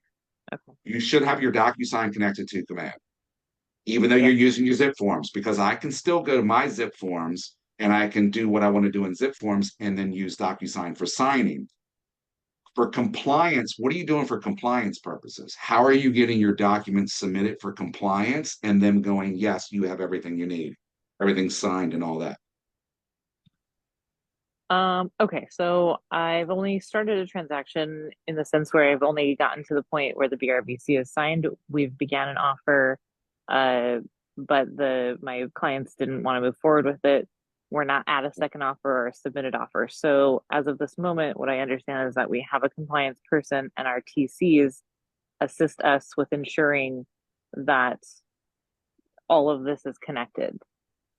Okay. You should have your DocuSign connected to Command, even though you're using your Zip Forms, because I can still go to my Zip Forms and I can do what I want to do in Zip Forms and then use DocuSign for signing. For compliance, what are you doing for compliance purposes? How are you getting your documents submitted for compliance and them going, yes, you have everything you need, everything's signed and all that? Okay, so I've only started a transaction in the sense where I've only gotten to the point where the BRBC is signed. We've began an offer, but my clients didn't want to move forward with it. We're not at a second offer or a submitted offer. So as of this moment, what I understand is that we have a compliance person and our TCs assist us with ensuring that all of this is connected.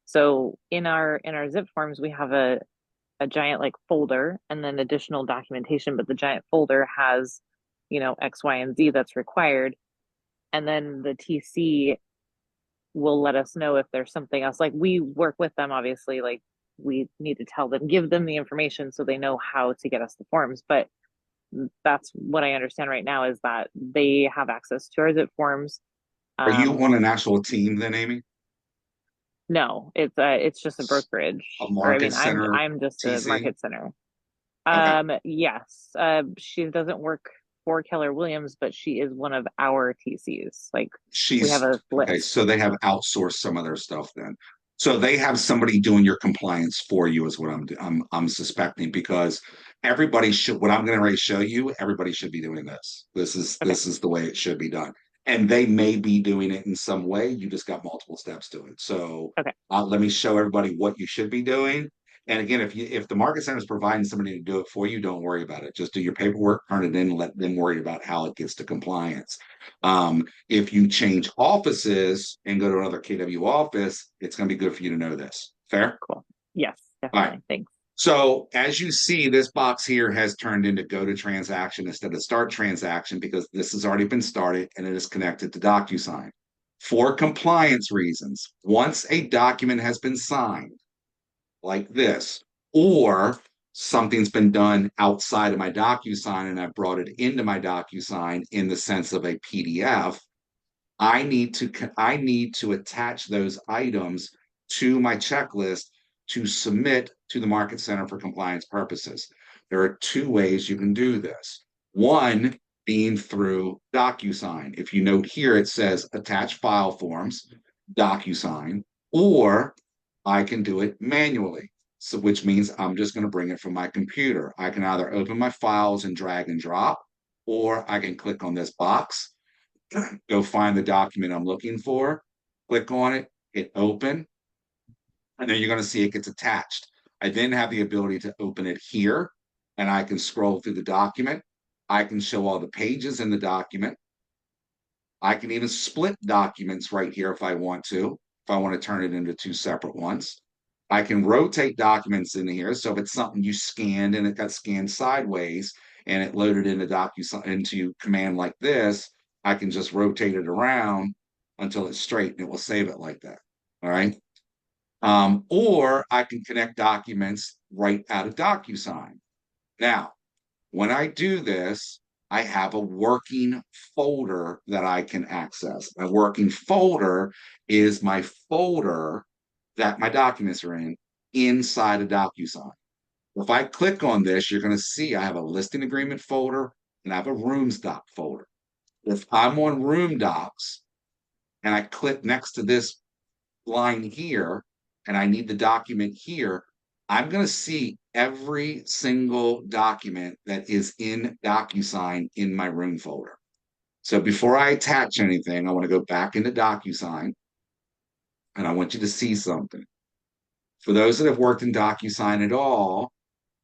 So in our Zip Forms, we have a giant like folder and then additional documentation, but the giant folder has, X, Y, and Z that's required. And then the TC will let us know if there's something else. Like we work with them, obviously, like we need to tell them, give them the information so they know how to get us the forms. But that's what I understand right now is that they have access to our zip forms. Are you on an actual team then, Amy? No, it's just a brokerage. A Or I market mean, center I'm just a TC? market center. Okay. Yes. She doesn't work for Keller Williams, but she is one of our TCs. Like we have She's a okay, list. so they have outsourced some of their stuff then. So they have somebody doing your compliance for you is what I'm suspecting because everybody should what I'm going to show you, everybody should be doing this. Okay. This is the way it should be done. And they may be doing it in some way. You just got multiple steps to it. So Okay. let me show everybody what you should be doing. And again, if the market center is providing somebody to do it for you, don't worry about it. Just do your paperwork, turn it in, and let them worry about how it gets to compliance. If you change offices and go to another KW office, it's going to be good for you to know this. Fair? Cool. Yes, All definitely. right. Thanks. So as you see, this box here has turned into go to transaction instead of start transaction because this has already been started and it is connected to DocuSign. For compliance reasons, once a document has been signed, like this, or something's been done outside of my DocuSign and I brought it into my DocuSign in the sense of a PDF, I need to attach those items to my checklist to submit to the Market Center for compliance purposes. There are two ways you can do this. One being through DocuSign. If you note here, it says attach file forms, DocuSign, or I can do it manually. So which means I'm just going to bring it from my computer. I can either open my files and drag and drop, or I can click on this box, go find the document I'm looking for, click on it, hit open, and then you're going to see it gets attached. I then have the ability to open it here, and I can scroll through the document. I can show all the pages in the document. I can even split documents right here if I want to, if I want to turn it into two separate ones. I can rotate documents in here. So if it's something you scanned and it got scanned sideways and it loaded into command like this, I can just rotate it around until it's straight and it will save it like that. All right. Or I can connect documents right out of DocuSign. Now, when I do this, I have a working folder that I can access. My working folder is my folder that my documents are in inside of DocuSign. If I click on this, you're going to see I have a listing agreement folder and I have a rooms doc folder. If I'm on room docs and I click next to this line here and I need the document here, I'm going to see every single document that is in DocuSign in my room folder. So before I attach anything, I want to go back into DocuSign and I want you to see something. For those that have worked in DocuSign at all,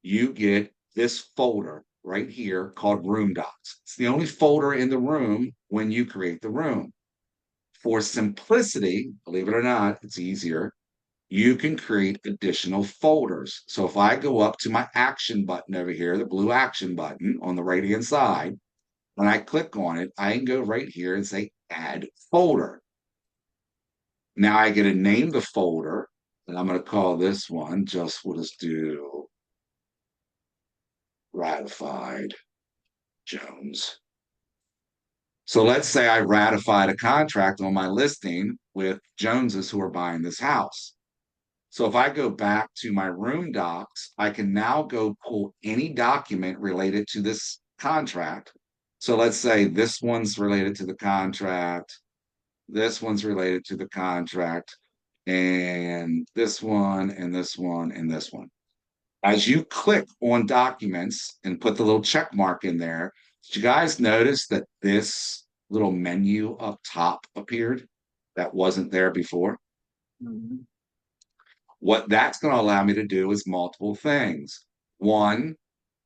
you get this folder right here called Room Docs. It's the only folder in the room when you create the room. For simplicity, believe it or not, it's easier. You can create additional folders. So if I go up to my action button over here, the blue action button on the right-hand side, when I click on it, I can go right here and say add folder. Now I get to name the folder, and I'm going to call this one, we'll just do ratified Jones. So let's say I ratified a contract on my listing with Joneses who are buying this house. So if I go back to my room docs, I can now go pull any document related to this contract. So let's say this one's related to the contract, this one's related to the contract, and this one, and this one, and this one. As you click on documents and put the little check mark in there, did you guys notice that this little menu up top appeared that wasn't there before? Mm-hmm. What that's going to allow me to do is multiple things. One,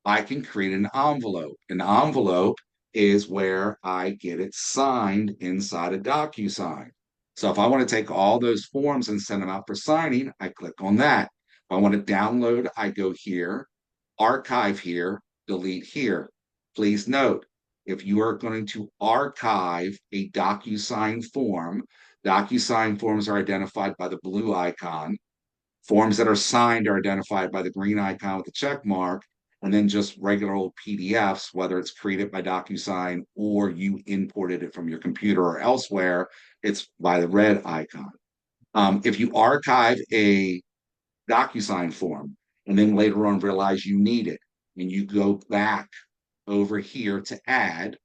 I can create an envelope. An envelope is where I get it signed inside of DocuSign. So if I want to take all those forms and send them out for signing, I click on that. If I want to download, I go here, archive here, delete here. Please note, if you are going to archive a DocuSign form, DocuSign forms are identified by the blue icon. Forms that are signed are identified by the green icon with the check mark, and then just regular old PDFs, whether it's created by DocuSign or you imported it from your computer or elsewhere, it's by the red icon. If you archive a DocuSign form and then later on realize you need it, and you go back over here to add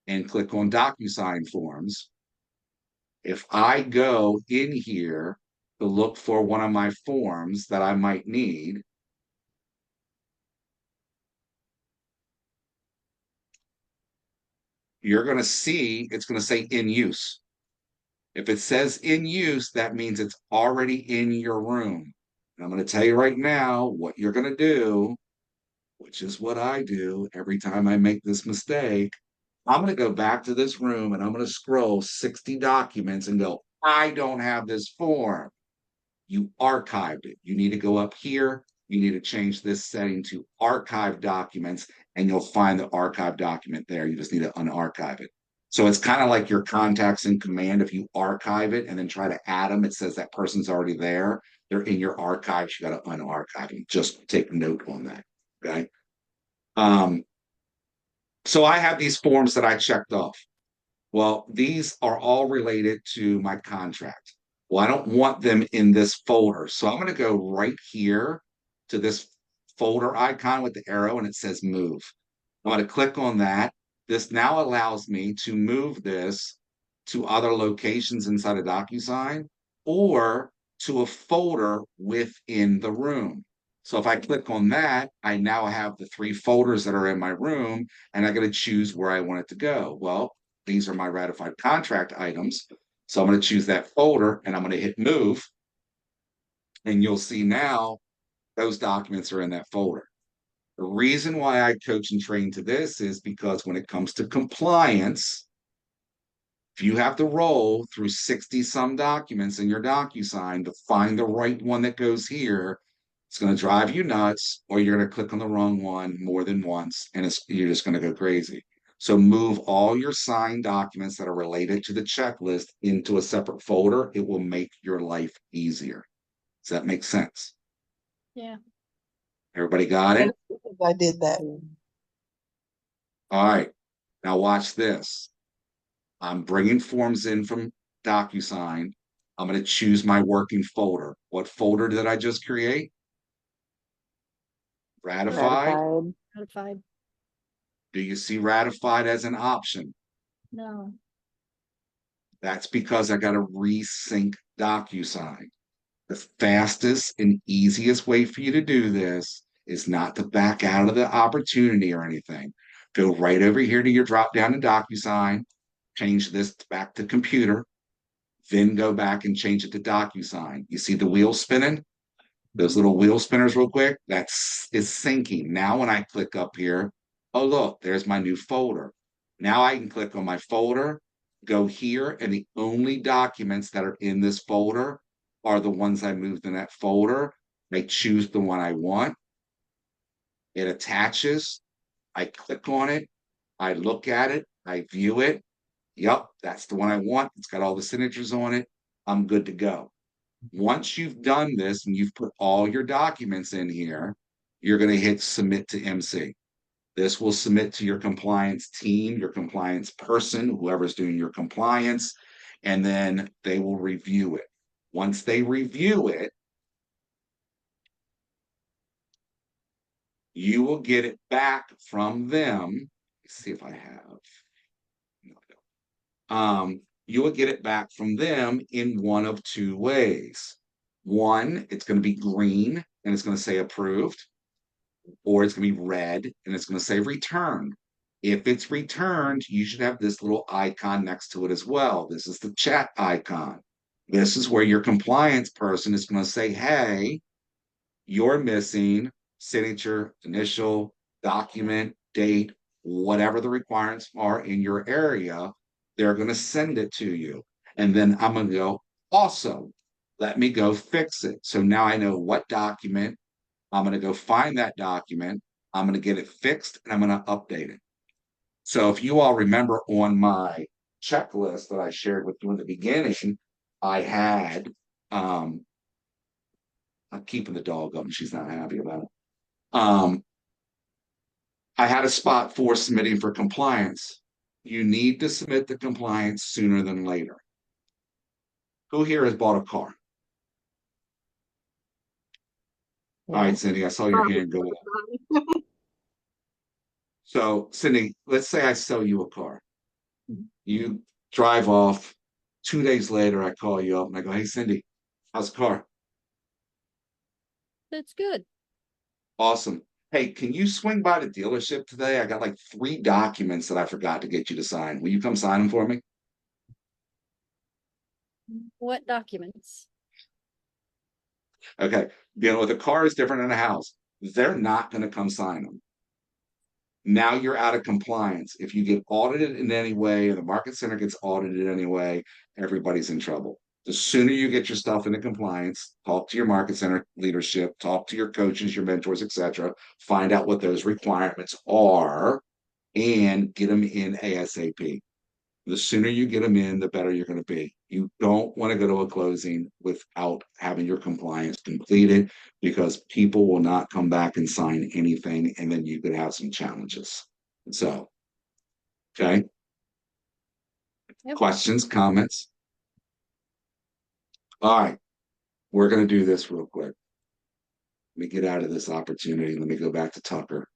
and click on DocuSign forms, if I go in here to look for one of my forms that I might need, you're going to see it's going to say in use. If it says in use, that means it's already in your room. And I'm going to tell you right now what you're going to do, which is what I do every time I make this mistake. I'm going to go back to this room and I'm going to scroll 60 documents and go, I don't have this form. You archived it. You need to go up here. You need to change this setting to archive documents, and you'll find the archive document there. You just need to unarchive it. So it's kind of like your contacts in command. If you archive it and then try to add them, it says that person's already there. They're in your archives. You got to unarchive them. Just take note on that. Okay. So I have these forms that I checked off. Well, these are all related to my contract. Well, I don't want them in this folder. So I'm going to go right here to this folder icon with the arrow and it says move. I'm going to click on that. This now allows me to move this to other locations inside of DocuSign or to a folder within the room. So if I click on that, I now have the 3 folders that are in my room, and I got to choose where I want it to go. Well, these are my ratified contract items. So I'm going to choose that folder and I'm going to hit move. And you'll see now those documents are in that folder. The reason why I coach and train to this is because when it comes to compliance, if you have to roll through 60 some documents in your DocuSign to find the right one that goes here, it's going to drive you nuts, or you're going to click on the wrong one more than once, and you're just going to go crazy. So move all your signed documents that are related to the checklist into a separate folder. It will make your life easier. Does that make sense? Yeah. Everybody got it? I did that. All right. Now watch this. I'm bringing forms in from DocuSign. I'm going to choose my working folder. What folder did I just create? Ratified. Ratified. Do you see ratified as an option? No. That's because I got to resync DocuSign. The fastest and easiest way for you to do this is not to back out of the opportunity or anything. Go right over here to your drop down in DocuSign, change this back to computer, then go back and change it to DocuSign. You see the wheel spinning? Those little wheel spinners real quick, is syncing. Now when I click up here, oh look, there's my new folder. Now I can click on my folder, go here, and the only documents that are in this folder are the ones I moved in that folder. I choose the one I want. It attaches. I click on it. I look at it. I view it. Yep, that's the one I want. It's got all the signatures on it. I'm good to go. Once you've done this and you've put all your documents in here, you're going to hit submit to MC. This will submit to your compliance team, your compliance person, whoever's doing your compliance, and then they will review it. Once they review it, you will get it back from them. Let's see if I have. No, I don't. You will get it back from them in one of 2 ways. One, it's going to be green and it's going to say approved, or it's going to be red and it's going to say returned. If it's returned, you should have this little icon next to it as well. This is the chat icon. This is where your compliance person is going to say, hey, you're missing signature, initial, document, date, whatever the requirements are in your area. They're going to send it to you. And then I'm going to go, also, let me go fix it. So now I know what document. I'm going to go find that document. I'm going to get it fixed and I'm going to update it. So if you all remember on my checklist that I shared with you in the beginning, I had, I'm keeping the dog up and she's not happy about it. I had a spot for submitting for compliance. You need to submit the compliance sooner than later. Who here has bought a car? All right, Cindy, I saw your hand go up. So, Cindy, let's say I sell you a car. You drive off. 2 days later, I call you up and I go, "Hey, Cindy, how's the car?" That's good. Awesome. Hey, can you swing by the dealership today? I got like 3 documents that I forgot to get you to sign. Will you come sign them for me? What documents? Okay. Dealing with a car is different than a house. They're not going to come sign them. Now you're out of compliance. If you get audited in any way, and the market center gets audited anyway, everybody's in trouble. The sooner you get your stuff into compliance, talk to your market center leadership, talk to your coaches, your mentors, etc. Find out what those requirements are and get them in ASAP. The sooner you get them in, the better you're going to be. You don't want to go to a closing without having your compliance completed because people will not come back and sign anything, and then you could have some challenges. So, okay. Yep. Questions, comments? All right. We're going to do this real quick. Let me get out of this opportunity. Let me go back to Tucker.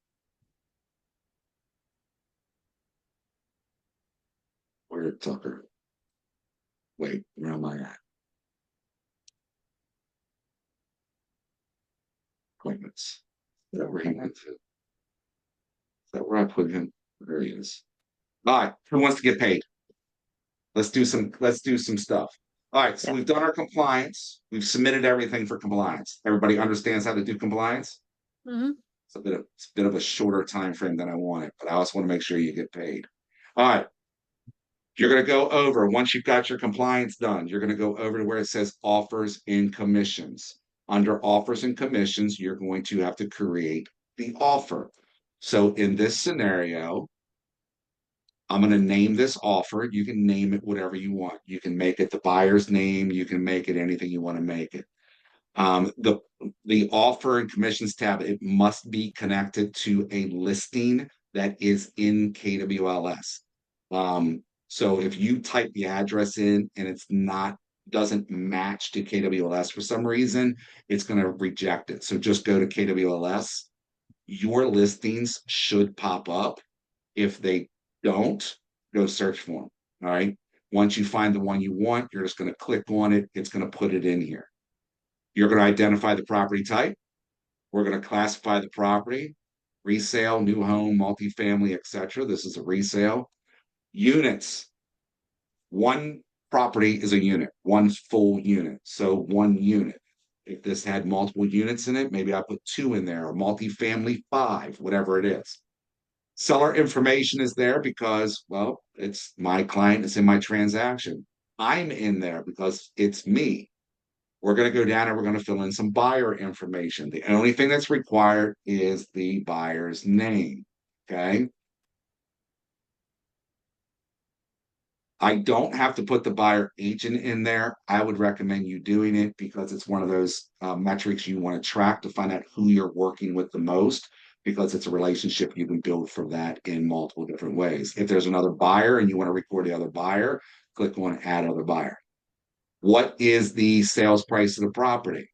Where did Tucker? Wait, where am I at? Appointments. Is that where he went to? Is that where I put him? There he is. All right. Who wants to get paid? Let's do some stuff. All right. So we've done our compliance. We've submitted everything for compliance. Everybody understands how to do compliance? Mm-hmm. It's a bit of a shorter time frame than I wanted, but I also want to make sure you get paid. All right. You're going to go over, once you've got your compliance done, you're going to go over to where it says offers and commissions. Under offers and commissions, you're going to have to create the offer. So in this scenario, I'm going to name this offer. You can name it whatever you want. You can make it the buyer's name. You can make it anything you want to make it. The offer and commissions tab, it must be connected to a listing that is in KWLS. So if you type the address in and it's doesn't match to KWLS for some reason, it's going to reject it. So just go to KWLS. Your listings should pop up. If they don't, go search for them. All right. Once you find the one you want, you're just going to click on it. It's going to put it in here. You're going to identify the property type. We're going to classify the property, resale, new home, multifamily, etc. This is a resale. Units. One property is a unit, one full unit. So 1 unit. If this had multiple units in it, maybe I put 2 in there, or multifamily 5, whatever it is. Seller information is there because, well, it's my client, it's in my transaction. I'm in there because it's me. We're going to go down and we're going to fill in some buyer information. The only thing that's required is the buyer's name. Okay. I don't have to put the buyer agent in there. I would recommend you doing it because it's one of those metrics you want to track to find out who you're working with the most, because it's a relationship you can build from that in multiple different ways. If there's another buyer and you want to record the other buyer, click on add other buyer. What is the sales price of the property?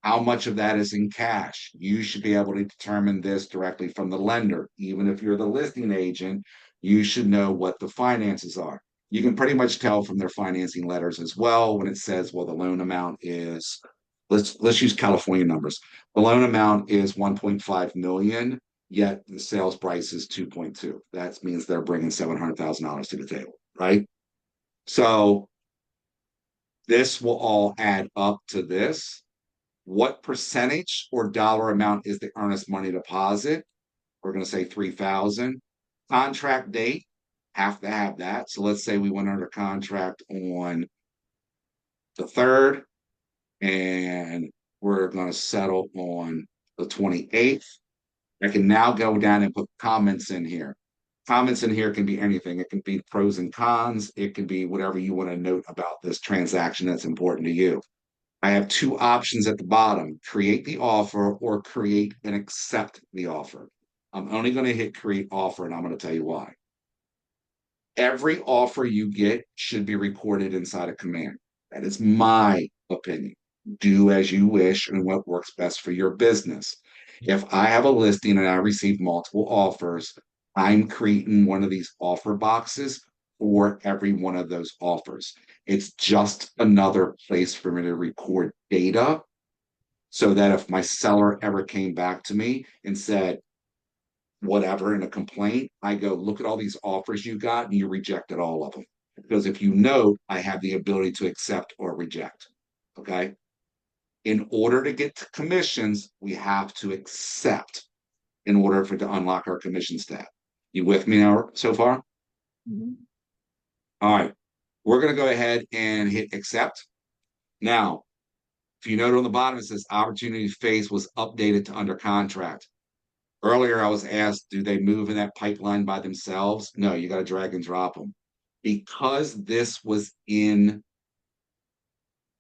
How much of that is in cash? You should be able to determine this directly from the lender. Even if you're the listing agent, you should know what the finances are. You can pretty much tell from their financing letters as well when it says, well, the loan amount is, let's use California numbers. The loan amount is 1.5 million, yet the sales price is 2.2. That means they're bringing $700,000 to the table, right? So this will all add up to this. What percentage or dollar amount is the earnest money deposit? We're going to say 3,000. Contract date, have to have that. So let's say we went under contract on the 3rd and we're going to settle on the 28th. I can now go down and put comments in here. Comments in here can be anything. It can be pros and cons. It can be whatever you want to note about this transaction that's important to you. I have two options at the bottom: create the offer or create and accept the offer. I'm only going to hit create offer, and I'm going to tell you why. Every offer you get should be recorded inside of Command. That is my opinion. Do as you wish and what works best for your business. If I have a listing and I receive multiple offers, I'm creating one of these offer boxes for every one of those offers. It's just another place for me to record data so that if my seller ever came back to me and said, whatever in a complaint, I go, look at all these offers you got and you rejected all of them. Because if you note, I have the ability to accept or reject. Okay. In order to get to commissions, we have to accept in order for to unlock our commissions tab. You with me now so far? Mhm. All right. We're going to go ahead and hit accept. Now, if you note on the bottom, it says opportunity phase was updated to under contract. Earlier, I was asked, do they move in that pipeline by themselves? No, you got to drag and drop them. Because this was in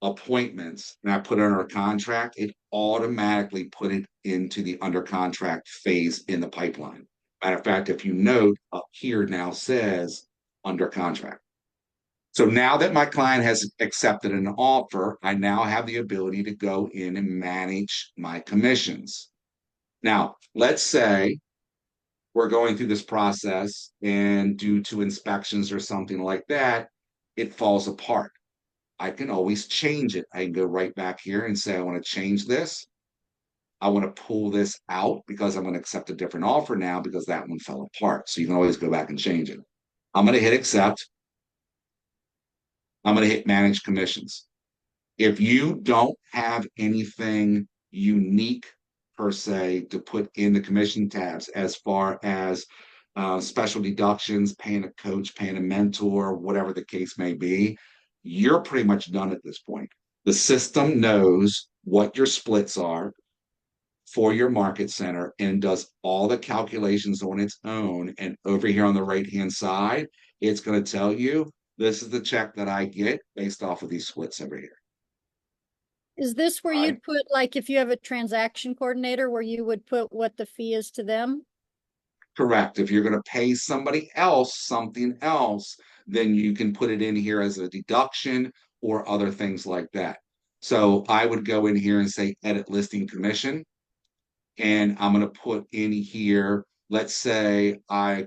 appointments and I put it under contract, it automatically put it into the under contract phase in the pipeline. Matter of fact, if you note up here now says under contract. So now that my client has accepted an offer, I now have the ability to go in and manage my commissions. Now, let's say we're going through this process and due to inspections or something like that, it falls apart. I can always change it. I can go right back here and say, I want to change this. I want to pull this out because I'm going to accept a different offer now because that one fell apart. So you can always go back and change it. I'm going to hit accept. I'm going to hit manage commissions. If you don't have anything unique per se to put in the commission tabs as far as special deductions, paying a coach, paying a mentor, whatever the case may be, you're pretty much done at this point. The system knows what your splits are for your market center and does all the calculations on its own. And over here on the right-hand side, it's going to tell you, this is the check that I get based off of these splits over here. Is this where you'd put, like, if you have a transaction coordinator, where you would put what the fee is to them? Correct. If you're going to pay somebody else something else, then you can put it in here as a deduction or other things like that. So I would go in here and say edit listing commission. And I'm going to put in here, let's say how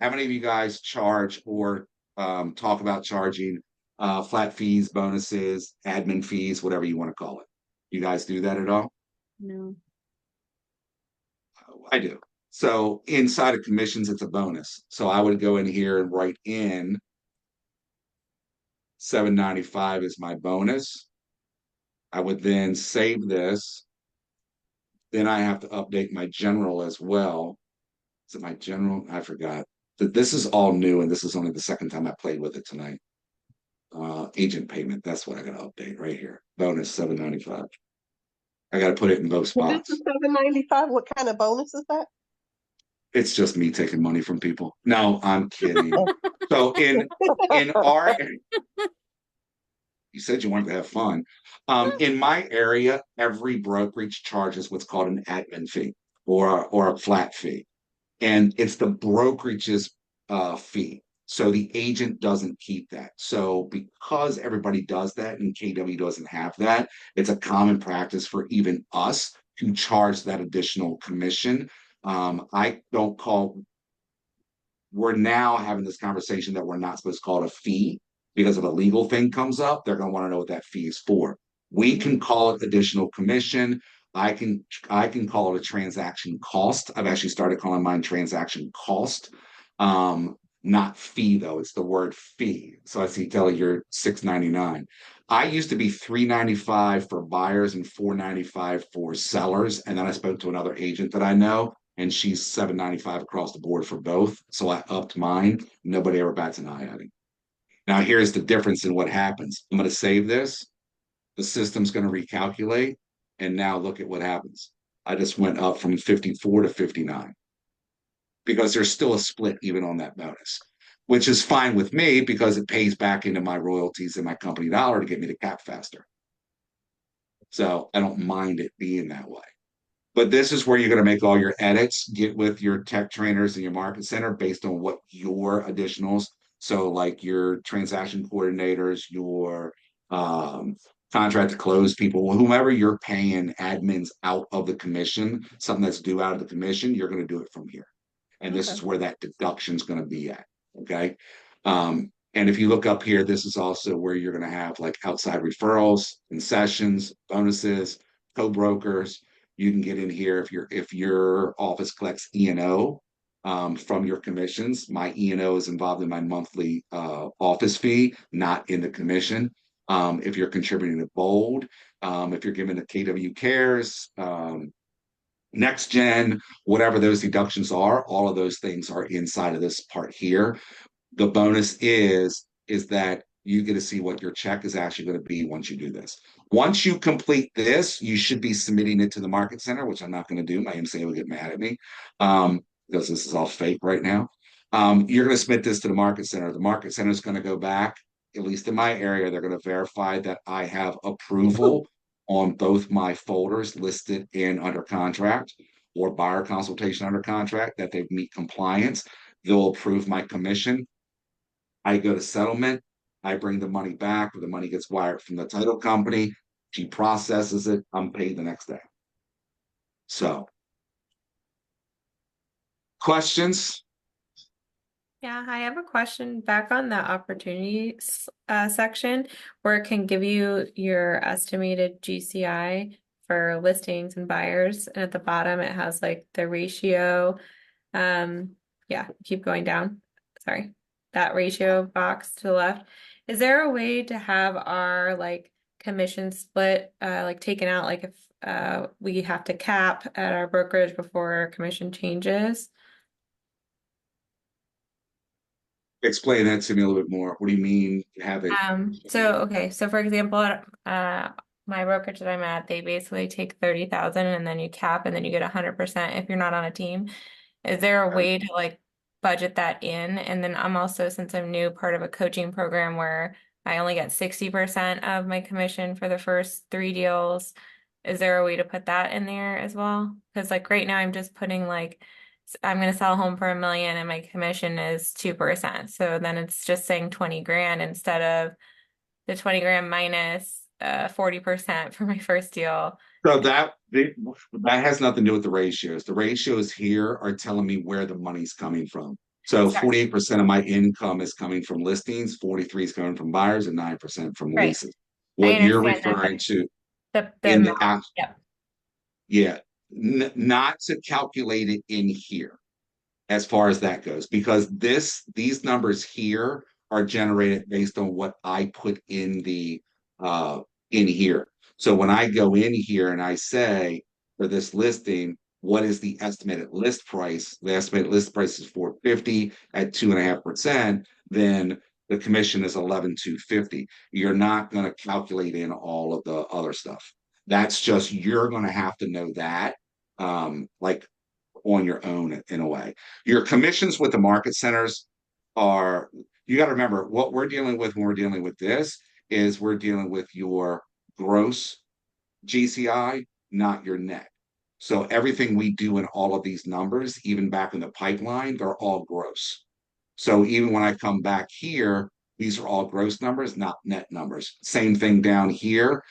many of you guys charge or talk about charging flat fees, bonuses, admin fees, whatever you want to call it? You guys do that at all? No. I do. So inside of commissions, it's a bonus. So I would go in here and write in $7.95 is my bonus. I would then save this. Then I have to update my general as well. Is it my general? I forgot. This is all new, and this is only the second time I played with it tonight. Agent payment. That's what I got to update right here. Bonus $7.95. I got to put it in both spots. This is $7.95. What kind of bonus is that? It's just me taking money from people. No, I'm kidding. So in our, you said you wanted to have fun. In my area, every brokerage charges what's called an admin fee or a flat fee, and it's the brokerage's fee. So the agent doesn't keep that. So because everybody does that and KW doesn't have that, it's a common practice for even us to charge that additional commission. I don't call, we're now having this conversation that we're not supposed to call it a fee because if a legal thing comes up, they're going to want to know what that fee is for. We can call it additional commission. I can call it a transaction cost. I've actually started calling mine transaction cost. Not fee though, it's the word fee. So I see Kelly, you're $6.99. I used to be $3.95 for buyers and $4.95 for sellers. And then I spoke to another agent that I know, and she's $7.95 across the board for both. So I upped mine. Nobody ever bats an eye at it. Now here's the difference in what happens. I'm going to save this. The system's going to recalculate. And now look at what happens. I just went up from 54 to 59. because there's still a split even on that bonus, which is fine with me because it pays back into my royalties and my company dollar to get me to cap faster. So I don't mind it being that way. But this is where you're going to make all your edits, get with your tech trainers and your market center based on what your additionals. So like your transaction coordinators, your contract to close people, whomever you're paying admins out of the commission, something that's due out of the commission, you're going to do it from here. And this is where that deduction is going to be at. Okay. And if you look up here, this is also where you're going to have like outside referrals, concessions, bonuses, co-brokers. You can get in here if your office collects E&O from your commissions. My E&O is involved in my monthly office fee, not in the commission. If you're contributing to Bold, if you're giving the KW Cares, Next Gen, whatever those deductions are, all of those things are inside of this part here. The bonus is that you get to see what your check is actually going to be once you do this. Once you complete this, you should be submitting it to the market center, which I'm not going to do. My MCA will get mad at me because this is all fake right now. You're going to submit this to the market center. The market center is going to go back, at least in my area, they're going to verify that I have approval on both my folders listed in under contract or buyer consultation under contract, that they meet compliance. They'll approve my commission. I go to settlement. I bring the money back, or the money gets wired from the title company. She processes it. I'm paid the next day. So, questions? Yeah, I have a question back on the opportunities section where it can give you your estimated GCI for listings and buyers. And at the bottom, it has like the ratio. Yeah, keep going down. Sorry, that ratio box to the left. Is there a way to have our like commission split like taken out, like if we have to cap at our brokerage before our commission changes? Explain that to me a little bit more. What do you mean have it? So for example, my brokerage that I'm at, they basically take 30,000 and then you cap and then you get 100% if you're not on a team. Is there a way to like budget that in? And then I'm also, since I'm new, part of a coaching program where I only get 60% of my commission for the first 3 deals. Is there a way to put that in there as well? Because like right now I'm just putting like I'm going to sell a home for $1 million and my commission is 2%. So then it's just saying 20 grand instead of the 20 grand minus 40% for my first deal. So that has nothing to do with the ratios. The ratios here are telling me where the money's coming from. So 48% of my income is coming from listings, 43 is coming from buyers, and 9% from leases. What you're referring to not to calculate it in here as far as that goes, because these numbers here are generated based on what I put in the in here. So when I go in here and I say for this listing, what is the estimated list price? The estimated list price is $450 at 2.5%. Then the commission is $11,250. You're not going to calculate in all of the other stuff. That's just, you're going to have to know that like on your own in a way. Your commissions with the market centers are, you got to remember what we're dealing with when we're dealing with this is we're dealing with your gross GCI, not your net. So everything we do in all of these numbers, even back in the pipeline, they're all gross. So even when I come back here, these are all gross numbers, not net numbers. Same thing down here.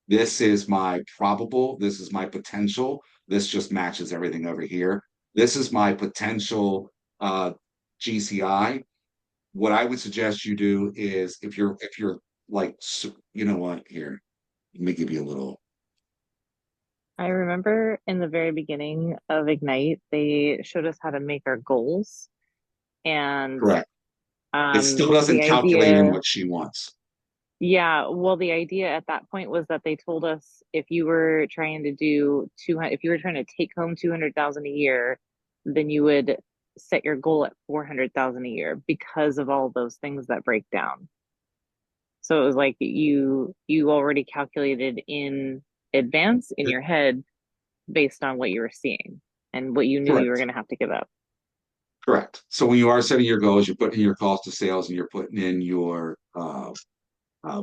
This is my probable, this is my potential. This just matches everything over here. This is my potential GCI. What I would suggest you do is if you're like, you know what, here, let me give you a little. I remember in the very beginning of Ignite, they showed us how to make our goals. And correct. It still doesn't calculate in what she wants. Yeah, well, the idea at that point was that they told us if you were trying to do 200, if you were trying to take home 200,000 a year, then you would set your goal at 400,000 a year because of all those things that break down. So it was like you already calculated in advance in your head based on what you were seeing and what you knew you were going to have to give up. Correct. So when you are setting your goals, you're putting in your cost of sales and you're putting in your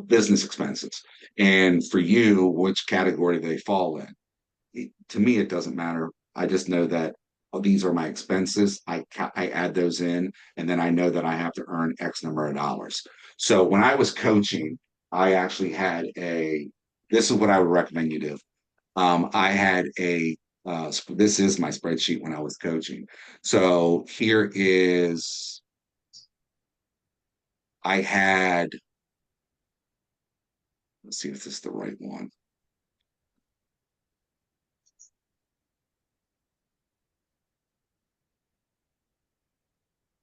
business expenses. And for you, which category they fall in. To me, it doesn't matter. I just know that these are my expenses. I add those in, and then I know that I have to earn X number of dollars. So when I was coaching, I actually had this is what I would recommend you do. I had this is my spreadsheet when I was coaching. So here is, I had, let's see if this is the right one.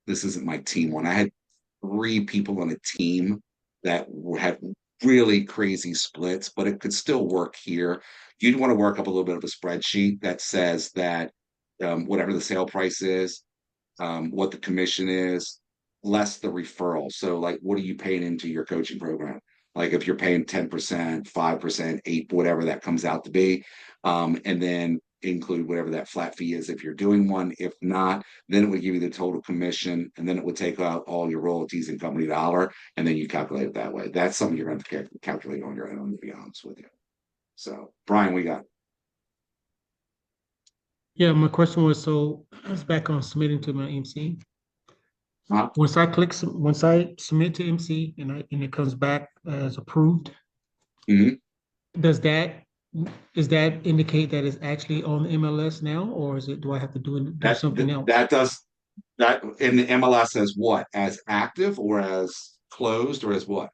This isn't my team one. I had 3 people on a team that had really crazy splits, but it could still work here. You'd want to work up a little bit of a spreadsheet that says that whatever the sale price is, what the commission is, less the referral. So like, what are you paying into your coaching program? Like if you're paying 10%, 5%, 8%, whatever that comes out to be, and then include whatever that flat fee is if you're doing one. If not, then it would give you the total commission, and then it would take out all your royalties and company dollar, and then you calculate it that way. That's something you're going to calculate on your own, to be honest with you. So, Brian, we got. Yeah, my question was, so it's back on submitting to my MC. Once I submit to MC and it comes back as approved, does that indicate that it's actually on the MLS now, or do I have to do something else? That in the MLS as what? As active or as closed or as what?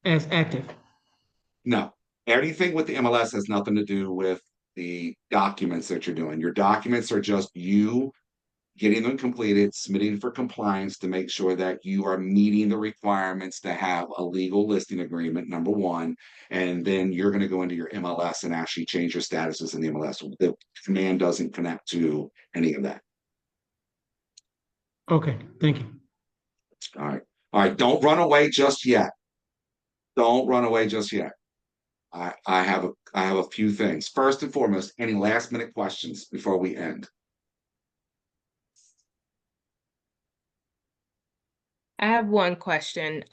As active. No, anything with the MLS has nothing to do with the documents that you're doing. Your documents are just you getting them completed, submitting for compliance to make sure that you are meeting the requirements to have a legal listing agreement, number one. And then you're going to go into your MLS and actually change your statuses in the MLS. The command doesn't connect to any of that. Okay, thank you. All right. All right. Don't run away just yet. Don't run away just yet. I have a few things. First and foremost, any last minute questions before we end? I have one question.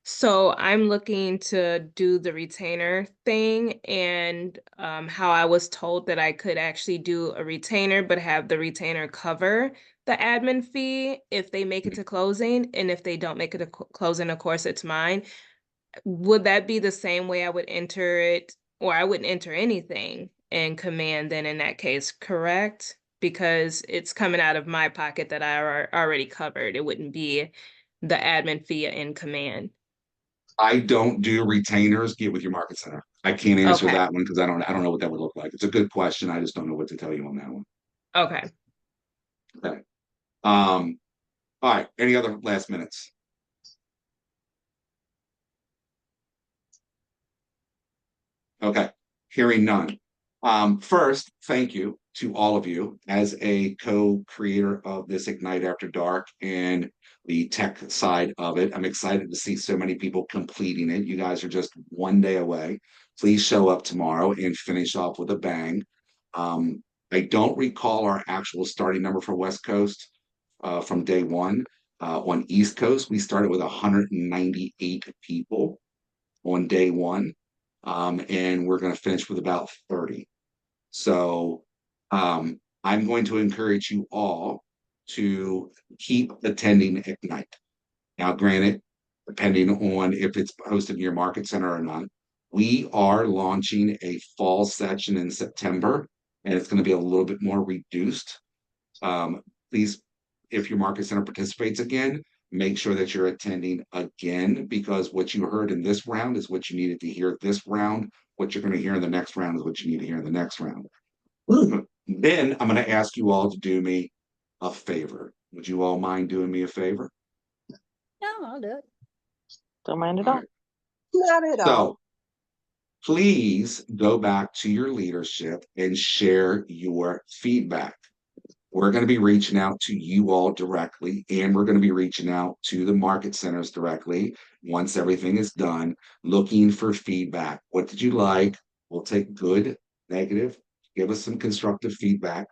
So I'm looking to do the retainer thing, and how I was told that I could actually do a retainer, but have the retainer cover the admin fee if they make it to closing, and if they don't make it to closing, of course, it's mine. Would that be the same way I would enter it, or I wouldn't enter anything in command then in that case, correct? Because it's coming out of my pocket that I already covered. It wouldn't be the admin fee in command. I don't do retainers. Get with your market center. I can't answer that one because I don't know what that would look like. It's a good question. I just don't know what to tell you on that one. Okay. Okay. All right. Any other last minutes? Okay. Hearing none. First, thank you to all of you as a co-creator of this Ignite After Dark and the tech side of it. I'm excited to see so many people completing it. You guys are just one day away. Please show up tomorrow and finish off with a bang. I don't recall our actual starting number for West Coast from day one. On East Coast, we started with 198 people on day one. And we're going to finish with about 30. So I'm going to encourage you all to keep attending Ignite. Now, granted, depending on if it's hosted in your market center or not, we are launching a fall session in September, and it's going to be a little bit more reduced. Please, if your market center participates again, make sure that you're attending again, because what you heard in this round is what you needed to hear this round. What you're going to hear in the next round is what you need to hear in the next round. Then I'm going to ask you all to do me a favor. Would you all mind doing me a favor? No, I'll do it. Don't mind at all. Not at all. So please go back to your leadership and share your feedback. We're going to be reaching out to you all directly, and we're going to be reaching out to the market centers directly once everything is done, looking for feedback. What did you like? We'll take good, negative, give us some constructive feedback.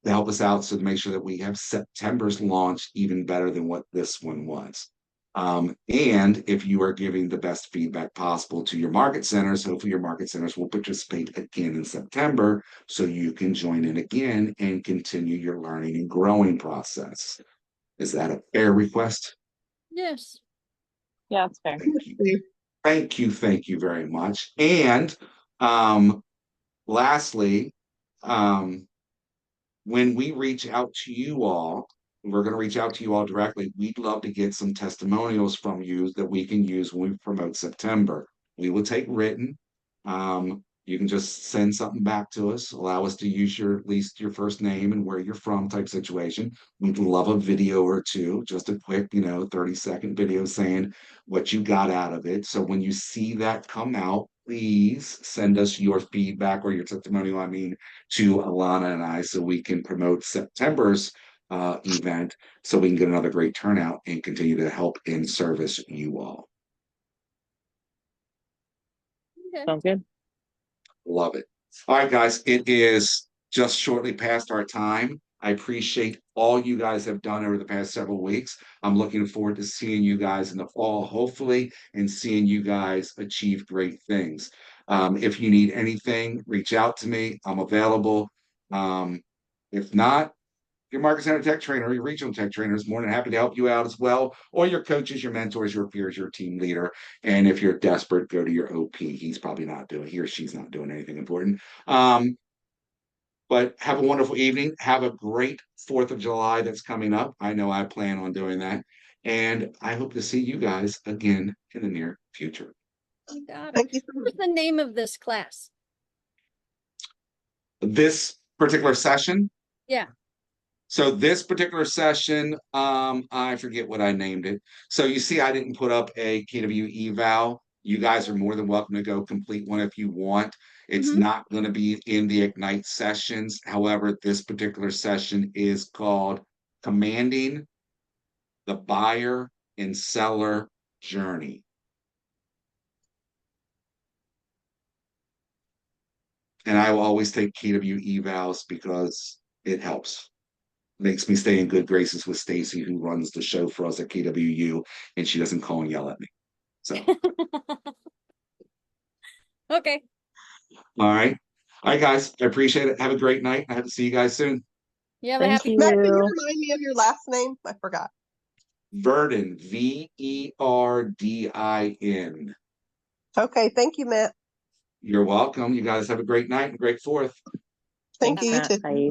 to help us out, so to make sure that we have September's launch even better than what this one was. And if you are giving the best feedback possible to your market centers, hopefully your market centers will participate again in September, so you can join in again and continue your learning and growing process. Is that a fair request? Yes. Yeah, it's fair. Thank you very much. And lastly, when we reach out to you all, we're going to reach out to you all directly. We'd love to get some testimonials from you that we can use when we promote September. We will take written. You can just send something back to us, allow us to use at least your first name and where you're from type situation. We'd love a video or two, just a quick, 30-second video saying what you got out of it. So when you see that come out, please send us your feedback or your testimonial, to Alana and I, so we can promote September's event, so we can get another great turnout and continue to help and service you all. Okay. Sounds good. Love it. All right, guys, it is just shortly past our time. I appreciate all you guys have done over the past several weeks. I'm looking forward to seeing you guys in the fall, hopefully, and seeing you guys achieve great things. If you need anything, reach out to me. I'm available. If not, your market center tech trainer or your regional tech trainer is more than happy to help you out as well, or your coaches, your mentors, your peers, your team leader. And if you're desperate, go to your OP. He or she's not doing anything important. But have a wonderful evening. Have a great 4th of July that's coming up. I know I plan on doing that. And I hope to see you guys again in the near future. You got it. Thank you so much. What's the name of this class? This particular session. Yeah. So this particular session, I forget what I named it. So you see, I didn't put up a KW eval. You guys are more than welcome to go complete one if you want. It's not going to be in the Ignite sessions. However, this particular session is called Commanding the Buyer and Seller Journey. And I will always take KW evals because it helps. Makes me stay in good graces with Stacy, who runs the show for us at KWU, and she doesn't call and yell at me. So, Okay. all right, guys, I appreciate it. Have a great night. I hope to see you guys soon. You have a Thank happy. Matt, can you you. remind me of your last name? I forgot. Verdin, Verdin. Okay, thank you, Matt. You're welcome. You guys have a great night and great 4th. Thank Thanks, you, you Matt. too. Bye.